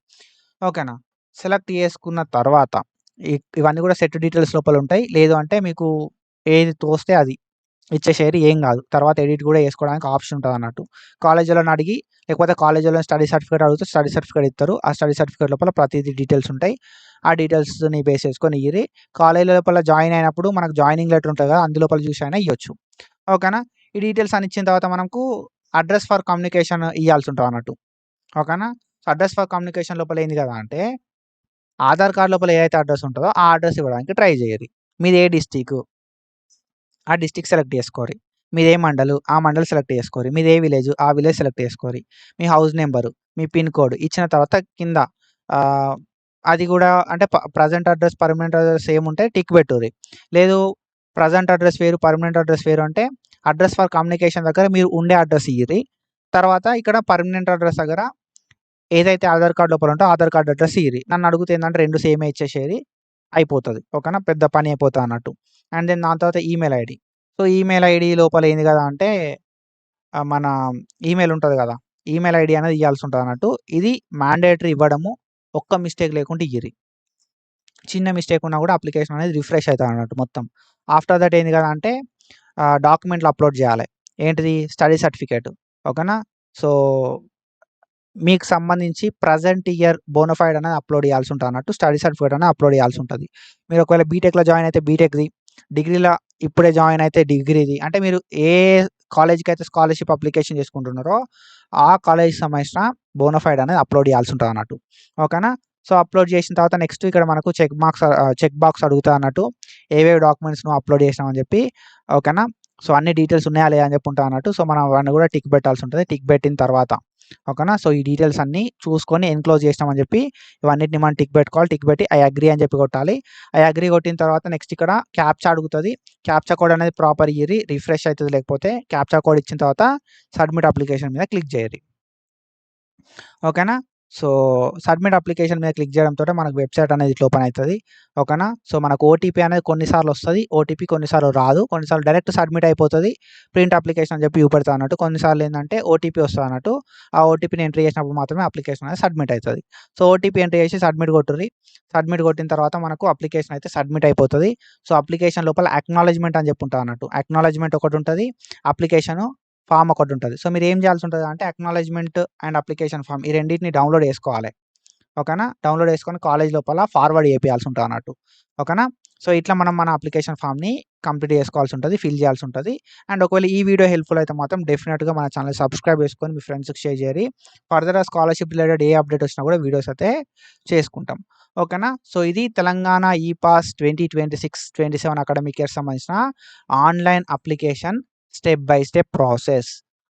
ఓకేనా. సెలెక్ట్ చేసుకున్న తర్వాత ఇవన్నీ కూడా సెట్ డీటెయిల్స్ లోపల ఉంటాయి. లేదు అంటే మీకు ఏది తోస్తే అది ఇచ్చేసేయండి, ఏం కాదు. తర్వాత ఎడిట్ కూడా చేసుకోవడానికి ఆప్షన్ ఉంటదన్నట్టు. కాలేజీలోని అడిగి, లేకపోతే కాలేజీలో స్టడీ సర్టిఫికేట్ అడిగితే స్టడీ సర్టిఫికేట్ ఇస్తారు. ఆ స్టడీ సర్టిఫికేట్ లోపల ప్రతిదీ డీటెయిల్స్ ఉంటాయి. ఆ డీటెయిల్స్‌ని బేస్ చేసుకొని ఇయ్యిరి. కాలేజీ లోపల జాయిన్ అయినప్పుడు మనకు జాయినింగ్ లెటర్ ఉంటది కదా! అందులోపల చూసి అయినా ఇయ్యొచ్చు. ఓకేనా. ఈ డీటెయిల్స్ అన్ని ఇచ్చిన తర్వాత మనకు అడ్రెస్ ఫర్ కమ్యూనికేషన్ ఇయ్యాల్సి ఉంటదన్నట్టు. ఓకేనా. సో, అడ్రెస్ ఫర్ కమ్యూనికేషన్ లోపల ఏంది కదా అంటే, ఆధార్ కార్డ్ లోపల ఏదైతే అడ్రెస్ ఉంటదో ఆ అడ్రెస్ ఇవ్వడానికి ట్రై చేయండి. మీది ఏ డిస్ట్రిక్ట్, ఆ డిస్ట్రిక్ట్ సెలెక్ట్ చేసుకోరి. మీదే మండలు, ఆ మండల్ సెలెక్ట్ చేసుకోరి. మీదే విలేజ్, ఆ విలేజ్ సెలెక్ట్ చేసుకోరి. మీ హౌస్ నెంబరు, మీ పిన్ కోడ్ ఇచ్చిన తర్వాత కింద ఆహ్, అది కూడా అంటే present address, permanent address same ఉంటే టిక్ పెట్టుర్రి. లేదు ప్రెజెంట్ అడ్రెస్ వేరు, పర్మనెంట్ అడ్రెస్ వేరు అంటే అడ్రెస్ ఫర్ కమ్యూనికేషన్ దగ్గర మీరు ఉండే అడ్రెస్ ఇయ్యిర్రి. తర్వాత ఇక్కడ పర్మనెంట్ అడ్రెస్ దగ్గర ఏదైతే ఆధార్ కార్డ్ లోపల ఉంటో ఆధార్ కార్డ్ అడ్రెస్ ఇయ్యిర్రి. నన్ను అడిగితే ఏందంటే 2 సేమే ఇచ్చేసేయరి. అయిపోతది. ఓకేనా. పెద్ద పని అయిపోతదన్నట్టు. అండ్ దెన్ దాని తర్వాత email ID. So, email ID లోపల ఏంది కదా అంటే మన ఈమెయిల్ ఉంటది కదా! ఈమెయిల్ ఐడీ అనేది ఇయ్యాల్సి ఉంటదన్నట్టు. ఇది మ్యాండేటరీ ఇవ్వడము. ఒక్క మిస్టేక్ లేకుండా ఇయ్యిర్రి. చిన్న మిస్టేక్ ఉన్నా కూడా అప్లికేషన్ అనేది రిఫ్రెష్ అయితదన్నట్టు మొత్తం. ఆఫ్టర్ దట్ ఏంది కదా అంటే డాక్యుమెంట్లు అప్‌లోడ్ చేయాలి. ఏంటిది? Study certificate. ఓకేనా. సో, మీకు సంబంధించి ప్రెజెంట్ ఇయర్ బోనఫైడ్ అనేది అప్‌లోడ్ చేయాల్సి ఉంటదన్నట్టు. స్టడీ సర్టిఫికేట్ అనేది అప్‌లోడ్ చేయాల్సి ఉంటది. మీరు ఒకవేళ బీటెక్‌లో జాయిన్ అయితే బీటెక్‌ది, డిగ్రీలో ఇప్పుడే జాయిన్ అయితే డిగ్రీది. అంటే మీరు ఏ కాలేజ్‌కైతే స్కాలర్‌షిప్ అప్లికేషన్ చేసుకుంటున్నారో, ఆ కాలేజ్‌కి సంబంధించిన బోనఫైడ్ అనేది అప్‌లోడ్ చేయాల్సి ఉంటదన్నట్టు. ఓకేనా. సో, అప్‌లోడ్ చేసిన తర్వాత నెక్స్ట్ ఇక్కడ మనకు చెక్ బాక్స్ అడుగుతదన్నట్టు. ఏవేవి డాక్యుమెంట్స్ నువ్వు అప్‌లోడ్ చేసినావు అని చెప్పి. ఓకేనా. సో, అన్ని డీటెయిల్స్ ఉన్నాయా లేదా అని చెప్పి ఉంటదన్నట్టు. సో, మనం అవన్నీ కూడా టిక్ పెట్టాల్సి ఉంటది. టిక్ పెట్టిన తర్వాత ఓకేనా. సో, ఈ డీటెయిల్స్ అన్నీ చూసుకొని ఎన్‌క్లోజ్ చేసినామని చెప్పి ఇవన్నిటిని మనం టిక్ పెట్టుకోవాలి. టిక్ పెట్టి ఐ అగ్రీ అని చెప్పి కొట్టాలి. ఐ అగ్రీ కొట్టిన తర్వాత నెక్స్ట్ ఇక్కడ క్యాప్చా అడుగుతది. క్యాప్చా కోడ్ అనేది ప్రాపర్ ఇయ్యిర్రి. రిఫ్రెష్ అయితది లేకపోతే. క్యాప్చా కోడ్ ఇచ్చిన తర్వాత సబ్మిట్ అప్లికేషన్ మీద క్లిక్ చేయండి. ఓకేనా. సో, సబ్మిట్ అప్లికేషన్ మీద క్లిక్ చేయడంతోటే మనకు వెబ్‌సైట్ అనేది ఇట్లా ఓపెన్ అయితది. ఓకేనా. సో, మనకు ఓటీపీ అనేది కొన్ని సార్లు వస్తది. ఓటీపీ కొన్నిసార్లు రాదు. కొన్నిసార్లు డైరెక్ట్ సబ్మిట్ అయిపోతది. ప్రింట్ అప్లికేషన్ అని చెప్పి చూపెడతదన్నట్టు. కొన్నిసార్లు ఏందంటే ఓటీపీ వస్తదన్నట్టు. ఆ ఓటీపీని ఎంటర్ చేసినప్పుడు మాత్రమే అప్లికేషన్ అనేది సబ్మిట్ అయితది. సో, ఓటీపీ ఎంటర్ చేసి సబ్మిట్ కొట్టుర్రి. సబ్మిట్ కొట్టిన తర్వాత మనకు అప్లికేషన్ అయితే సబ్మిట్ అయిపోతది. సో, అప్లికేషన్ లోపల అక్నాలెడ్జ్‌మెంట్ అని చెప్పి ఉంటదన్నట్టు. అక్నాలెడ్జ్‌మెంట్ ఒకటుంటది. అప్లికేషను ఫార్మ్ ఒకటుంటది. సో, మీరేం చేయాల్సి ఉంటదంటే అక్నాలెడ్జ్‌మెంట్ అండ్ అప్లికేషన్ ఫార్మ్ ఈ రెండిటిని డౌన్‌లోడ్ చేసుకోవాలి. ఓకేనా. డౌన్‌లోడ్ చేసుకొని కాలేజ్ లోపల ఫార్వర్డ్ చేపియాల్సి ఉంటదన్నట్టు. ఓకేనా. సో, ఇట్లా మనం మన అప్లికేషన్ ఫార్మ్‌ని కంప్లీట్ చేసుకోవాల్సి ఉంటది. ఫిల్ చేయాల్సి ఉంటది. అండ్ ఒకవేళ ఈ వీడియో హెల్ప్‌ఫుల్ అయితే మాత్రం డెఫినిట్‌గా మన ఛానెల్ సబ్స్క్రైబ్ చేసుకొని మీ ఫ్రెండ్స్‌కి షేర్ చేయండి. ఫర్దర్‌గా స్కాలర్‌షిప్ రిలేటెడ్ ఏ అప్డేట్ వచ్చినా కూడా వీడియోస్ అయితే చేసుకుంటాం. ఓకేనా. సో, ఇది తెలంగాణ ఈపాస్ 2026-27 అకాడమిక్ ఇయర్‌కి సంబంధించిన online application step by step process.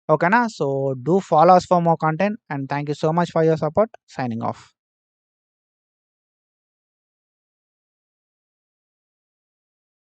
ఓకేనా. So, do follow us for more content and thank you so much for your support. Signing off.